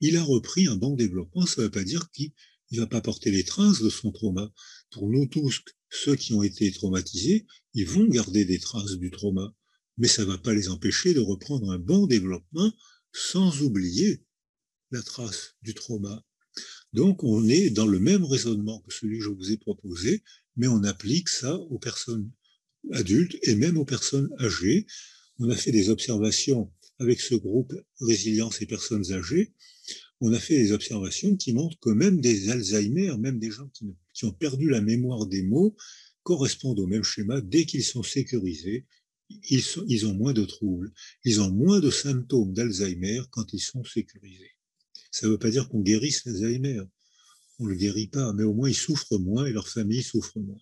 Il a repris un bon développement, ça ne veut pas dire qu'il ne va pas porter les traces de son trauma. Pour nous tous, ceux qui ont été traumatisés, ils vont garder des traces du trauma, mais ça ne va pas les empêcher de reprendre un bon développement sans oublier la trace du trauma. Donc on est dans le même raisonnement que celui que je vous ai proposé, mais on applique ça aux personnes adultes et même aux personnes âgées. On a fait des observations avec ce groupe Résilience et personnes âgées. On a fait des observations qui montrent que même des Alzheimer, même des gens qui ont perdu la mémoire des mots, correspondent au même schéma. Dès qu'ils sont sécurisés, ils ont moins de troubles, ils ont moins de symptômes d'Alzheimer quand ils sont sécurisés. Ça ne veut pas dire qu'on guérisse l'Alzheimer, on ne le guérit pas, mais au moins ils souffrent moins et leur famille souffre moins.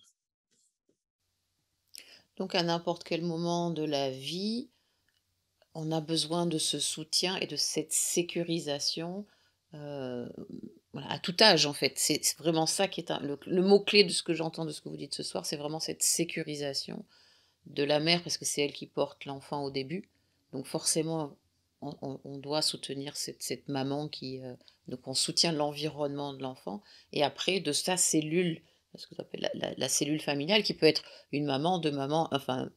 Donc à n'importe quel moment de la vie, on a besoin de ce soutien et de cette sécurisation, heu, voilà, à tout âge en fait. C'est vraiment ça qui est le mot-clé de ce que j'entends de ce que vous dites ce soir, c'est vraiment cette sécurisation de la mère parce que c'est elle qui porte l'enfant au début. Donc forcément, on doit soutenir cette maman donc on soutient l'environnement de l'enfant et après de sa cellule, ce que j'appelle la cellule familiale qui peut être une maman, 2 mamans, enfin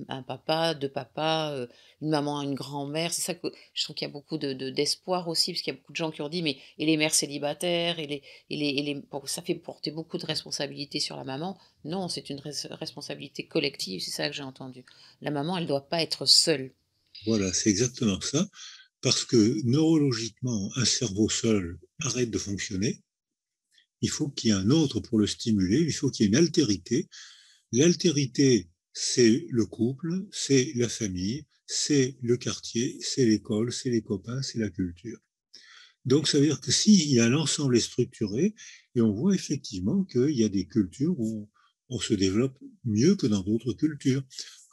un papa, 2 papas, une maman, une grand-mère. C'est ça que je trouve qu'il y a beaucoup d'espoir aussi, parce qu'il y a beaucoup de gens qui ont dit: «Mais et les mères célibataires et les» bon, ça fait porter beaucoup de responsabilités sur la maman. Non, c'est une responsabilité collective, c'est ça que j'ai entendu. La maman, elle ne doit pas être seule. Voilà, c'est exactement ça, parce que neurologiquement, un cerveau seul arrête de fonctionner. Il faut qu'il y ait un autre pour le stimuler, il faut qu'il y ait une altérité. L'altérité, c'est le couple, c'est la famille, c'est le quartier, c'est l'école, c'est les copains, c'est la culture. Donc, ça veut dire que s'il y a l'ensemble est structuré, et on voit effectivement qu'il y a des cultures où on se développe mieux que dans d'autres cultures.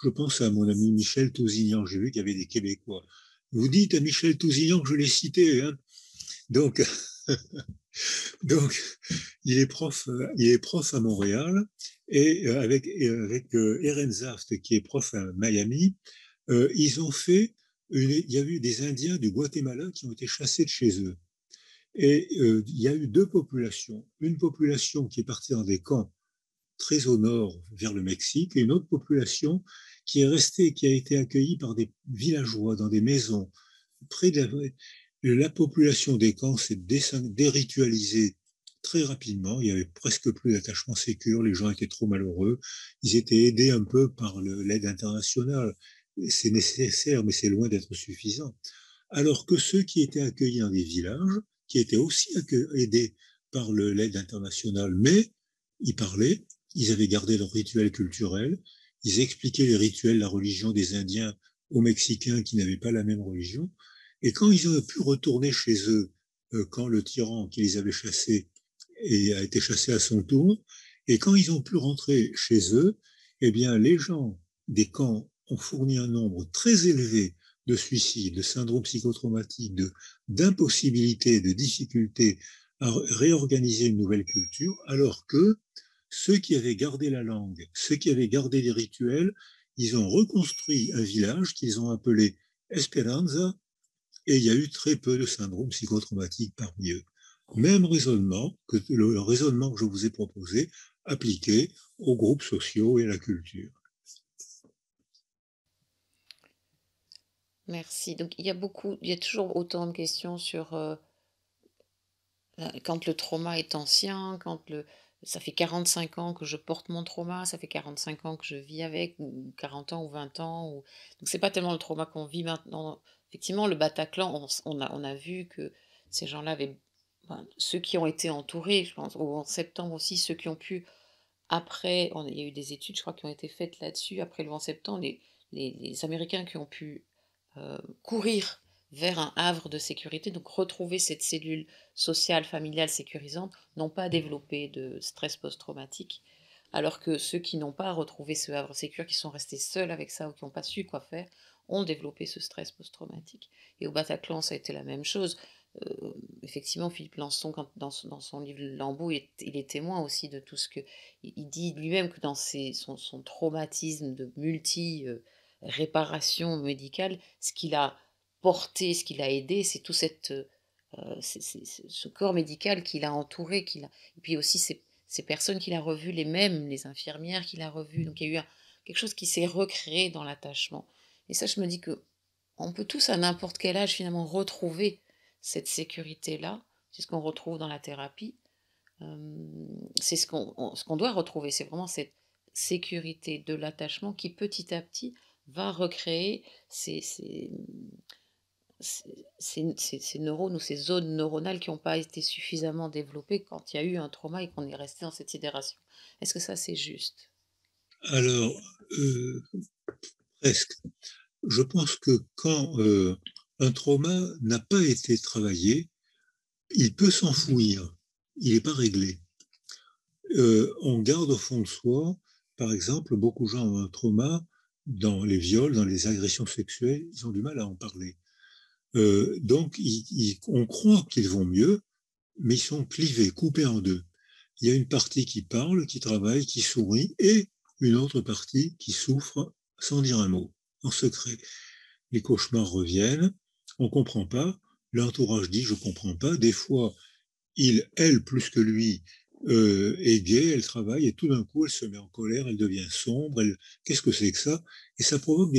Je pense à mon ami Michel Tousignan, j'ai vu qu'il y avait des Québécois. Vous dites à Michel Tousignan que je l'ai cité, hein. Donc, donc, il est prof à Montréal et avec Eren Zaft, qui est prof à Miami, ils ont fait, il y a eu des Indiens du Guatemala qui ont été chassés de chez eux. Et il y a eu deux populations. Une population qui est partie dans des camps très au nord vers le Mexique et une autre population qui est restée, qui a été accueillie par des villageois dans des maisons. Près de la population des camps s'est déritualisée très rapidement. Il y avait presque plus d'attachement sécure. Les gens étaient trop malheureux. Ils étaient aidés un peu par l'aide internationale. C'est nécessaire, mais c'est loin d'être suffisant. Alors que ceux qui étaient accueillis dans des villages, qui étaient aussi aidés par l'aide internationale, mais ils parlaient, ils avaient gardé leurs rituels culturels, ils expliquaient les rituels, la religion des Indiens aux Mexicains qui n'avaient pas la même religion. Et quand ils ont pu retourner chez eux, quand le tyran qui les avait chassés a été chassé à son tour, et quand ils ont pu rentrer chez eux, eh bien, les gens des camps ont fourni un nombre très élevé de suicides, de syndromes psychotraumatiques, d'impossibilités, de difficultés à réorganiser une nouvelle culture, alors que ceux qui avaient gardé la langue, ceux qui avaient gardé les rituels, ils ont reconstruit un village qu'ils ont appelé Esperanza, et il y a eu très peu de syndromes psychotraumatiques parmi eux. Même raisonnement que le raisonnement que je vous ai proposé, appliqué aux groupes sociaux et à la culture. merci. Donc il y a toujours autant de questions sur, quand le trauma est ancien, quand le ça fait 45 ans que je porte mon trauma, ça fait 45 ans que je vis avec, ou 40 ans ou 20 ans, ou donc c'est pas tellement le trauma qu'on vit maintenant. Effectivement, le Bataclan, on a vu que ces gens-là avaient, ben, ceux qui ont été entourés, je pense, ou en septembre aussi, ceux qui ont pu après, il y a eu des études, je crois, qui ont été faites là-dessus, après le 11 septembre, les Américains qui ont pu courir vers un havre de sécurité, donc retrouver cette cellule sociale, familiale sécurisante, n'ont pas développé de stress post-traumatique, alors que ceux qui n'ont pas retrouvé ce havre sécure, qui sont restés seuls avec ça ou qui n'ont pas su quoi faire, ont développé ce stress post-traumatique. Et au Bataclan, ça a été la même chose. Effectivement, Philippe Lançon, dans son livre Lambeau, il est témoin aussi de tout ce que... Il dit lui-même que dans son traumatisme de multi-réparation médicale, ce qu'il a porté, ce qu'il a aidé, c'est tout ce corps médical qu'il a entouré, et puis aussi ces personnes qu'il a revues, les mêmes, les infirmières qu'il a revues. Donc il y a eu quelque chose qui s'est recréé dans l'attachement. Et ça, je me dis que on peut tous, à n'importe quel âge, finalement, retrouver cette sécurité-là. C'est ce qu'on retrouve dans la thérapie. C'est ce qu'on doit retrouver. C'est vraiment cette sécurité de l'attachement qui, petit à petit, va recréer ces neurones ou ces zones neuronales qui n'ont pas été suffisamment développées quand il y a eu un trauma et qu'on est resté dans cette sidération. Est-ce que ça, c'est juste? Alors, presque. Je pense que quand un trauma n'a pas été travaillé, il peut s'enfouir, il n'est pas réglé. On garde au fond de soi, par exemple, beaucoup de gens ont un trauma dans les viols, dans les agressions sexuelles, ils ont du mal à en parler. Donc, on croit qu'ils vont mieux, mais ils sont clivés, coupés en deux. Il y a une partie qui parle, qui travaille, qui sourit, et une autre partie qui souffre sans dire un mot, en secret. Les cauchemars reviennent, on ne comprend pas, l'entourage dit je ne comprends pas, des fois, elle, plus que lui, est gaie, elle travaille, et tout d'un coup, elle se met en colère, elle devient sombre, qu'est-ce que c'est que ça? Et ça provoque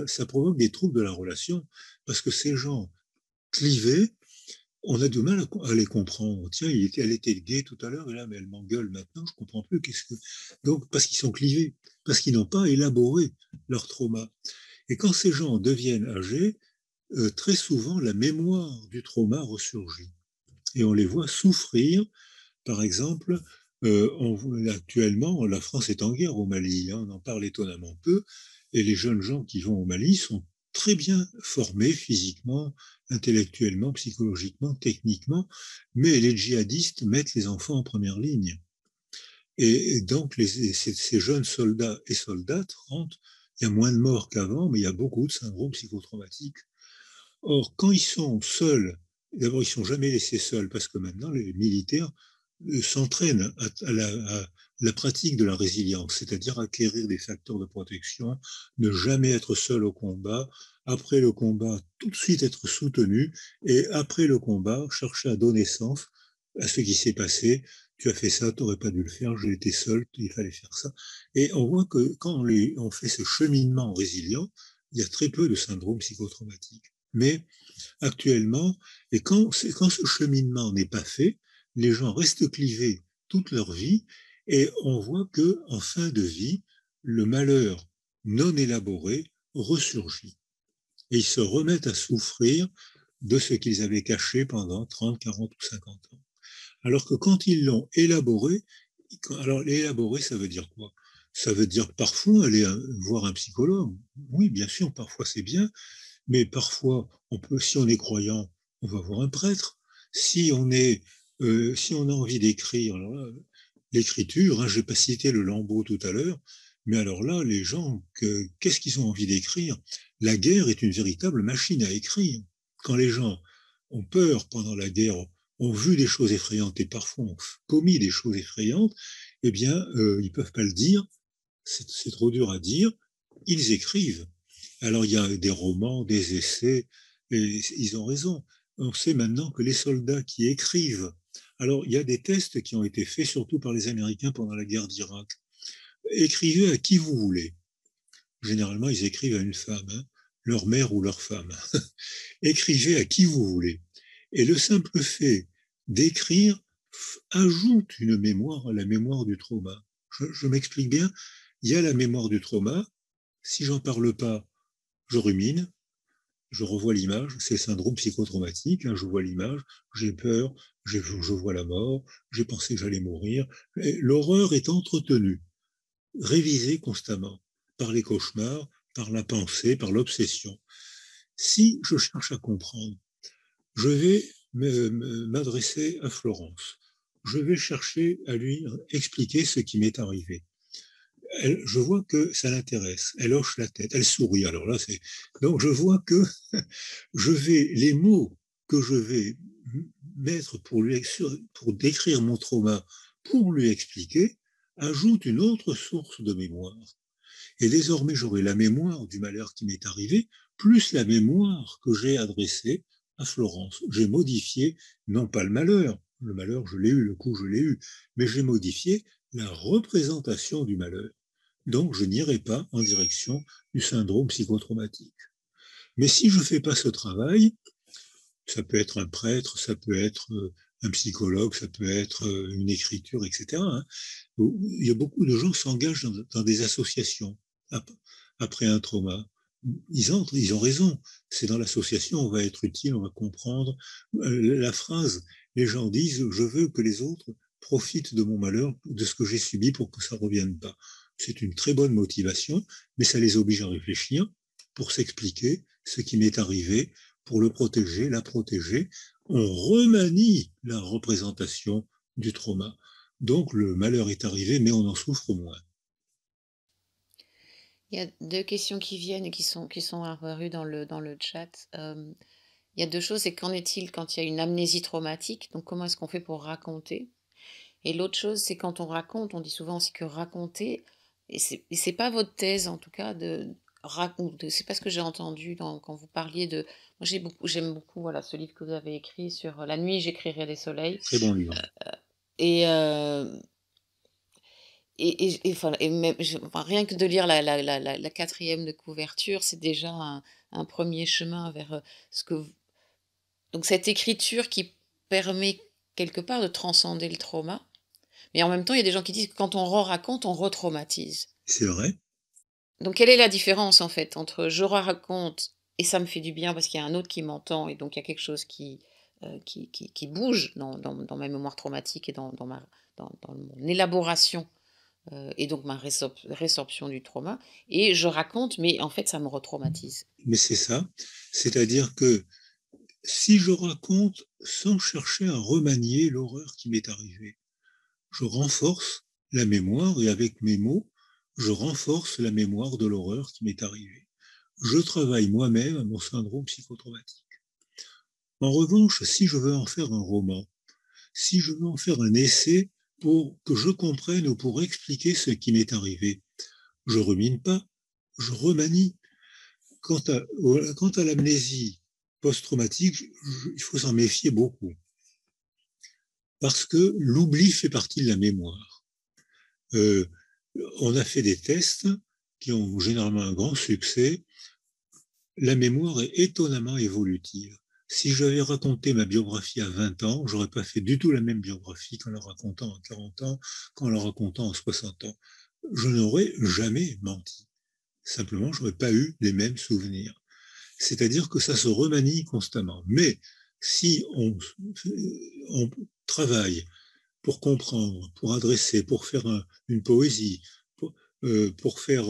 ça provoque des troubles de la relation, parce que ces gens clivés, on a du mal à les comprendre. Tiens, elle était gaie tout à l'heure, et là, mais elle m'engueule maintenant, je ne comprends plus. Donc, parce qu'ils sont clivés, parce qu'ils n'ont pas élaboré leur trauma. Et quand ces gens deviennent âgés, très souvent, la mémoire du trauma ressurgit. Et on les voit souffrir. Par exemple, actuellement, la France est en guerre au Mali, hein, on en parle étonnamment peu, et les jeunes gens qui vont au Mali sont très bien formés physiquement, intellectuellement, psychologiquement, techniquement, mais les djihadistes mettent les enfants en première ligne. Et donc, ces jeunes soldats et soldates rentrent, il y a moins de morts qu'avant, mais il y a beaucoup de syndromes psychotraumatiques. Or, quand ils sont seuls, d'abord, ils ne sont jamais laissés seuls, parce que maintenant, les militaires s'entraînent à la pratique de la résilience, c'est-à-dire acquérir des facteurs de protection, ne jamais être seul au combat, après le combat, tout de suite être soutenu, et après le combat, chercher à donner sens à ce qui s'est passé. Tu as fait ça, tu n'aurais pas dû le faire, j'ai été seul, il fallait faire ça. Et on voit que quand on fait ce cheminement résilient, il y a très peu de syndrome psychotraumatique. Mais actuellement, et quand ce cheminement n'est pas fait, les gens restent clivés toute leur vie et on voit que en fin de vie, le malheur non élaboré ressurgit. Et ils se remettent à souffrir de ce qu'ils avaient caché pendant 30, 40 ou 50 ans. Alors que quand ils l'ont élaboré, alors élaborer, ça veut dire quoi? Ça veut dire parfois aller voir un psychologue. Oui, bien sûr, parfois c'est bien, mais parfois, si on est croyant, on va voir un prêtre. Si on a envie d'écrire, alors là, l'écriture, hein, je n'ai pas cité le Lambeau tout à l'heure, mais alors là, les gens, qu'est-ce qu'ils ont envie d'écrire? La guerre est une véritable machine à écrire. Quand les gens ont peur pendant la guerre, ont vu des choses effrayantes et parfois ont commis des choses effrayantes, eh bien, ils ne peuvent pas le dire, c'est trop dur à dire, ils écrivent. Alors il y a des romans, des essais, et ils ont raison. On sait maintenant que les soldats qui écrivent, alors il y a des tests qui ont été faits surtout par les Américains pendant la guerre d'Irak. Écrivez à qui vous voulez. Généralement, ils écrivent à une femme. Hein. leur mère ou leur femme. Écrivez à qui vous voulez. Et le simple fait d'écrire ajoute une mémoire à la mémoire du trauma. Je m'explique bien. Il y a la mémoire du trauma. Si j'en parle pas, je rumine, je revois l'image. C'est le syndrome psychotraumatique. Hein, je vois l'image, j'ai peur, je vois la mort, j'ai pensé que j'allais mourir. L'horreur est entretenue, révisée constamment par les cauchemars, par la pensée, par l'obsession. Si je cherche à comprendre, je vais m'adresser à Florence. Je vais chercher à lui expliquer ce qui m'est arrivé. Je vois que ça l'intéresse. Elle hoche la tête, elle sourit. Alors là, c'est donc je vois que les mots que je vais mettre pour décrire mon trauma, pour lui expliquer, ajoutent une autre source de mémoire. Et désormais, j'aurai la mémoire du malheur qui m'est arrivé, plus la mémoire que j'ai adressée à Florence. J'ai modifié, non pas le malheur je l'ai eu, le coup je l'ai eu, mais j'ai modifié la représentation du malheur. Donc je n'irai pas en direction du syndrome psychotraumatique. Mais si je ne fais pas ce travail, ça peut être un prêtre, ça peut être un psychologue, ça peut être une écriture, etc. Hein. Il y a beaucoup de gens qui s'engagent dans des associations après un trauma. Ils ont raison. C'est dans l'association, on va être utile, on va comprendre. La phrase, les gens disent, je veux que les autres profitent de mon malheur, de ce que j'ai subi pour que ça ne revienne pas. C'est une très bonne motivation, mais ça les oblige à réfléchir pour s'expliquer ce qui m'est arrivé, pour le protéger, la protéger. On remanie la représentation du trauma. Donc le malheur est arrivé, mais on en souffre moins. Il y a 2 questions qui viennent et qui sont apparues dans le chat. Il y a 2 choses, c'est qu'en est-il quand il y a une amnésie traumatique? Donc comment est-ce qu'on fait pour raconter? Et l'autre chose, c'est quand on raconte, on dit souvent aussi que raconter, et c'est pas votre thèse en tout cas, de raconter, c'est pas ce que j'ai entendu quand vous parliez de... Moi j'aime beaucoup voilà, ce livre que vous avez écrit sur La nuit j'écrirai des soleils. Très bon livre. Et, enfin, et même, enfin, rien que de lire la quatrième de couverture, c'est déjà un premier chemin vers ce que... Donc cette écriture qui permet quelque part de transcender le trauma. Mais en même temps, il y a des gens qui disent que quand on raconte, on retraumatise. C'est vrai. Donc quelle est la différence en fait entre je raconte et ça me fait du bien parce qu'il y a un autre qui m'entend et donc il y a quelque chose qui bouge dans ma mémoire traumatique et dans mon élaboration et donc ma résorption du trauma, et je raconte, mais en fait ça me retraumatise. Mais c'est ça. C'est-à-dire que si je raconte sans chercher à remanier l'horreur qui m'est arrivée, je renforce la mémoire et avec mes mots, je renforce la mémoire de l'horreur qui m'est arrivée. Je travaille moi-même à mon syndrome psychotraumatique. En revanche, si je veux en faire un roman, si je veux en faire un essai pour que je comprenne ou pour expliquer ce qui m'est arrivé, je rumine pas, je remanie. Quant à l'amnésie post-traumatique, il faut s'en méfier beaucoup. Parce que l'oubli fait partie de la mémoire. Euh, on a fait des tests qui ont généralement un grand succès. La mémoire est étonnamment évolutive. Si j'avais raconté ma biographie à 20 ans, j'aurais pas fait du tout la même biographie qu'en la racontant à 40 ans, qu'en la racontant à 60 ans. Je n'aurais jamais menti. Simplement, je n'aurais pas eu les mêmes souvenirs. C'est-à-dire que ça se remanie constamment. Mais si on travaille pour comprendre, pour adresser, pour faire une poésie, pour faire,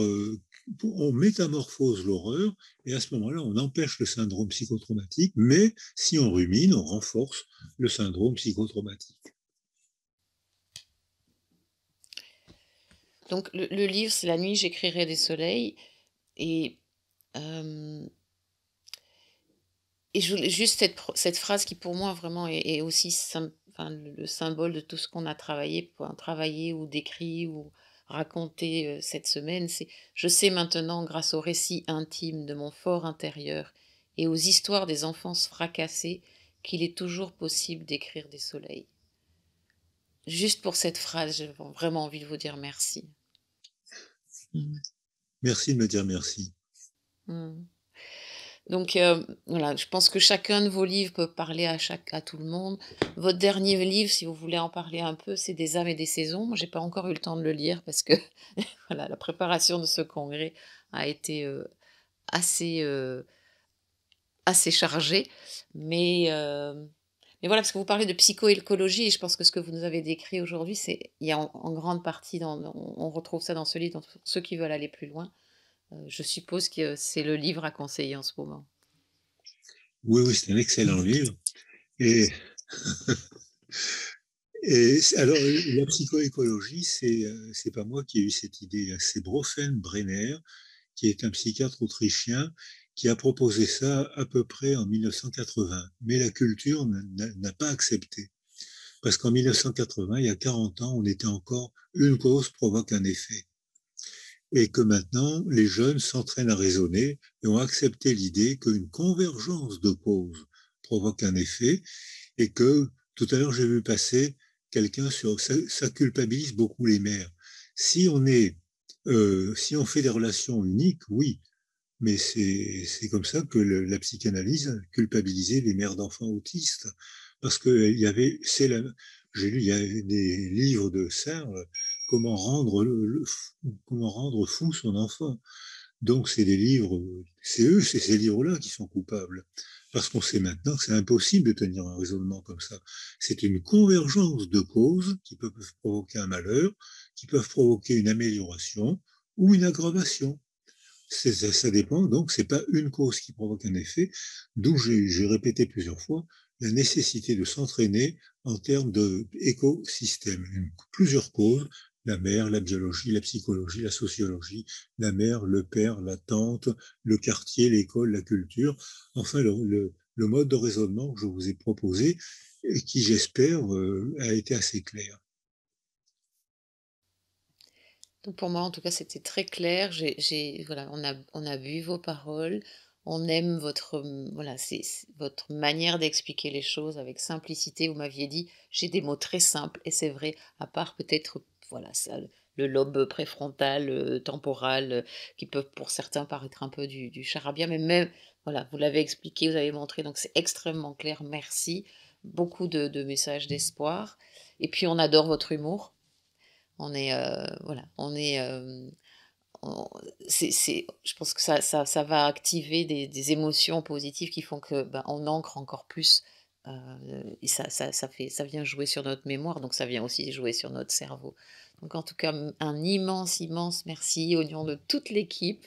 on métamorphose l'horreur, et à ce moment-là, on empêche le syndrome psychotraumatique, mais si on rumine, on renforce le syndrome psychotraumatique. Donc le livre, c'est La nuit j'écrirai des soleils, et euh, et je voulais juste cette phrase qui pour moi vraiment est aussi enfin, le symbole de tout ce qu'on a travaillé ou décrit ou raconté cette semaine, c'est: je sais maintenant, grâce aux récits intimes de mon fort intérieur et aux histoires des enfances fracassées, qu'il est toujours possible d'écrire des soleils. Juste pour cette phrase, j'ai vraiment envie de vous dire merci. Merci de me dire merci. Mm. Donc voilà, je pense que chacun de vos livres peut parler à tout le monde. Votre dernier livre, si vous voulez en parler un peu, c'est Des âmes et des saisons. Moi, j'ai pas encore eu le temps de le lire parce que voilà, la préparation de ce congrès a été, assez, assez chargée. Mais mais voilà, parce que vous parlez de psychoécologie et je pense que ce que vous nous avez décrit aujourd'hui, c'est il y a en grande partie on retrouve ça dans ce livre, donc pour ceux qui veulent aller plus loin, je suppose que c'est le livre à conseiller en ce moment. Oui, oui, c'est un excellent livre. Et, alors, la psychoécologie, c'est pas moi qui ai eu cette idée, hein. C'est Bronfenbrenner, qui est un psychiatre autrichien, qui a proposé ça à peu près en 1980. Mais la culture n'a pas accepté. Parce qu'en 1980, il y a 40 ans, on était encore une cause provoque un effet. Et que maintenant, les jeunes s'entraînent à raisonner et ont accepté l'idée qu'une convergence de causes provoque un effet et que tout à l'heure, j'ai vu passer quelqu'un sur ça culpabilise beaucoup les mères. Si on est, si on fait des relations uniques, oui, mais c'est comme ça que la psychanalyse a culpabilisé les mères d'enfants autistes. Parce que il y avait, j'ai lu, il y a des livres de Sartre, comment rendre, comment rendre fou son enfant. Donc c'est des livres, c'est ces livres-là qui sont coupables. Parce qu'on sait maintenant que c'est impossible de tenir un raisonnement comme ça. C'est une convergence de causes qui peuvent provoquer un malheur, qui peuvent provoquer une amélioration ou une aggravation. Ça dépend, donc c'est pas une cause qui provoque un effet, d'où j'ai répété plusieurs fois la nécessité de s'entraîner en termes d'écosystème. Plusieurs causes, la mère, la biologie, la psychologie, la sociologie, la mère, le père, la tante, le quartier, l'école, la culture, enfin le mode de raisonnement que je vous ai proposé, et qui j'espère a été assez clair. Donc pour moi, en tout cas, c'était très clair. Voilà, on a vu vos paroles. On aime votre, voilà, c'est votre manière d'expliquer les choses avec simplicité. Vous m'aviez dit, j'ai des mots très simples, et c'est vrai, à part peut-être, voilà, ça, le lobe préfrontal, temporal, qui peuvent pour certains paraître un peu du charabia, mais même, voilà, vous l'avez expliqué, vous avez montré, donc c'est extrêmement clair. Merci. Beaucoup de messages d'espoir. Et puis on adore votre humour. On est, voilà, on est, on je pense que ça va activer des émotions positives qui font que, ben, on ancre encore plus, et ça vient jouer sur notre mémoire, donc ça vient aussi jouer sur notre cerveau. Donc en tout cas, un immense, immense merci au nom de toute l'équipe.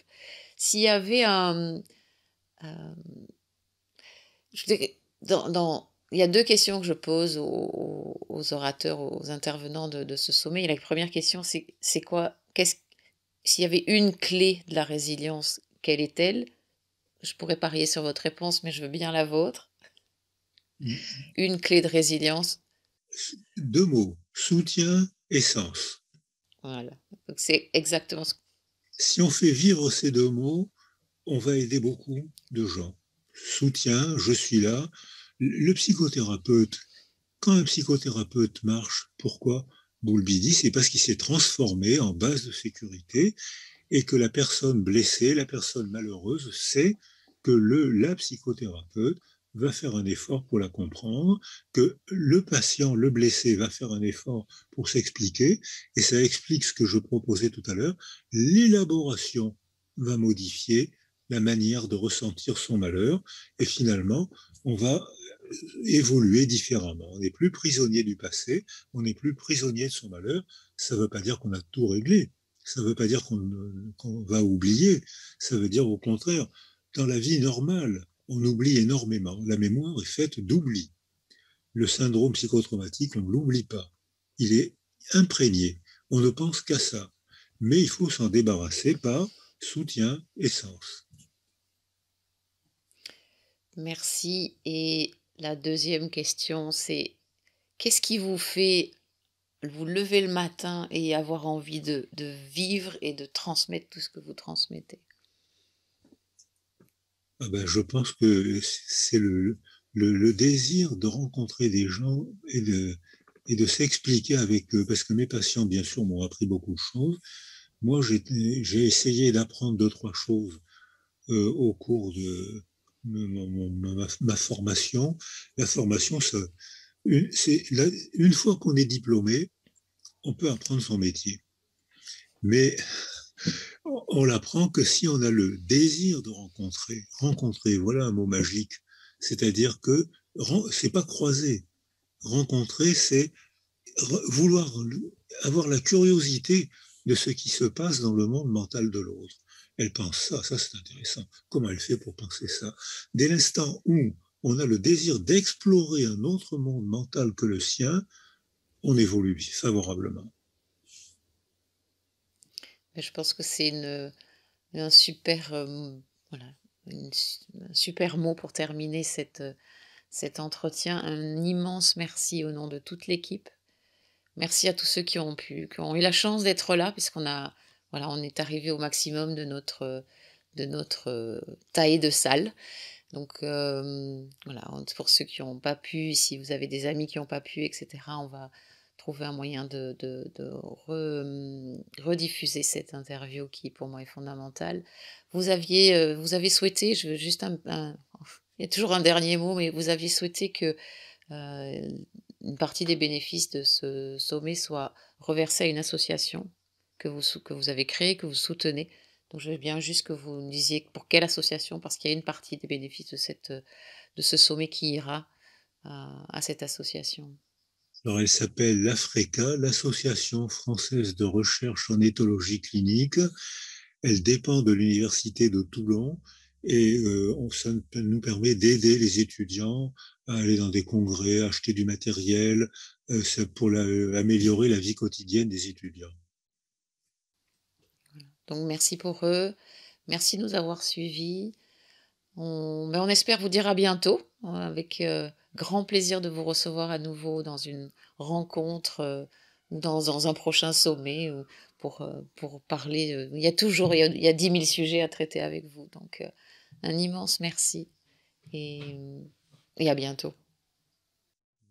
S'il y avait hem, je dirais il y a 2 questions que je pose aux orateurs, aux intervenants de ce sommet. Et la première question, c'est quoi? S'il y avait une clé de la résilience, quelle est-elle? Je pourrais parier sur votre réponse, mais je veux bien la vôtre. Une clé de résilience, Deux mots, soutien et sens. voilà. Donc c'est exactement ce Si on fait vivre ces deux mots, on va aider beaucoup de gens. Soutien, je suis là. Le psychothérapeute, quand un psychothérapeute marche, pourquoi Boulbidi, c'est parce qu'il s'est transformé en base de sécurité et que la personne blessée, la personne malheureuse sait que la psychothérapeute va faire un effort pour la comprendre, que le patient, le blessé, va faire un effort pour s'expliquer, et ça explique ce que je proposais tout à l'heure, l'élaboration va modifier la manière de ressentir son malheur, et finalement, on va évoluer différemment. On n'est plus prisonnier du passé, on n'est plus prisonnier de son malheur. Ça ne veut pas dire qu'on a tout réglé, ça ne veut pas dire qu'on va oublier, ça veut dire au contraire, dans la vie normale, on oublie énormément. La mémoire est faite d'oubli. Le syndrome psychotraumatique, on ne l'oublie pas. Il est imprégné. On ne pense qu'à ça. Mais il faut s'en débarrasser par soutien et sens. merci. Et la deuxième question, c'est qu'est-ce qui vous fait vous lever le matin et avoir envie de vivre et de transmettre tout ce que vous transmettez? Ah ben, je pense que c'est le désir de rencontrer des gens et de s'expliquer avec eux. Parce que mes patients, bien sûr, m'ont appris beaucoup de choses. Moi, j'ai essayé d'apprendre deux, trois choses au cours ma formation. La formation, une fois qu'on est diplômé, on peut apprendre son métier. Mais on l'apprend que si on a le désir de rencontrer. Rencontrer, voilà un mot magique. C'est-à-dire que c'est pas croiser. Rencontrer, c'est vouloir avoir la curiosité de ce qui se passe dans le monde mental de l'autre. Elle pense ça c'est intéressant. Comment elle fait pour penser ça? Dès l'instant où on a le désir d'explorer un autre monde mental que le sien, on évolue favorablement. Je pense que c'est un super, voilà, un super mot pour terminer cet entretien. Un immense merci au nom de toute l'équipe. Merci à tous ceux qui ont eu la chance d'être là, puisqu'on a, voilà, on est arrivé au maximum de notre taille de salle. Donc voilà, pour ceux qui n'ont pas pu, si vous avez des amis qui n'ont pas pu, etc., on va trouver un moyen rediffuser cette interview qui pour moi est fondamentale. Vous avez souhaité, je veux juste il y a toujours un dernier mot, mais vous aviez souhaité que une partie des bénéfices de ce sommet soit reversée à une association que vous avez créée, que vous soutenez. Donc je veux bien juste que vous me disiez pour quelle association, parce qu'il y a une partie des bénéfices de ce sommet qui ira à cette association. Alors, elle s'appelle l'AFRECA, l'Association française de recherche en éthologie clinique. Elle dépend de l'Université de Toulon et ça nous permet d'aider les étudiants à aller dans des congrès, acheter du matériel, pour améliorer la vie quotidienne des étudiants. Donc merci pour eux, merci de nous avoir suivis. On espère vous dire à bientôt, avec grand plaisir de vous recevoir à nouveau dans une rencontre ou dans un prochain sommet ou pour parler. Il y a 10 000 sujets à traiter avec vous. Donc un immense merci et, et à bientôt.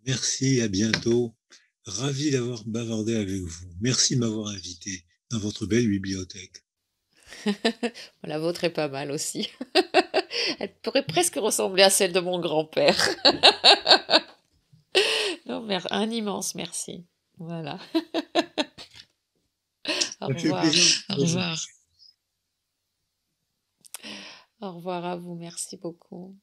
Merci, à bientôt. Ravi d'avoir bavardé avec vous. Merci de m'avoir invité dans votre belle bibliothèque. La vôtre est pas mal aussi. Elle pourrait presque ressembler à celle de mon grand-père. Non, un immense merci. Voilà. Au Ça fait revoir. plaisir. Au revoir. Au revoir à vous. Merci beaucoup.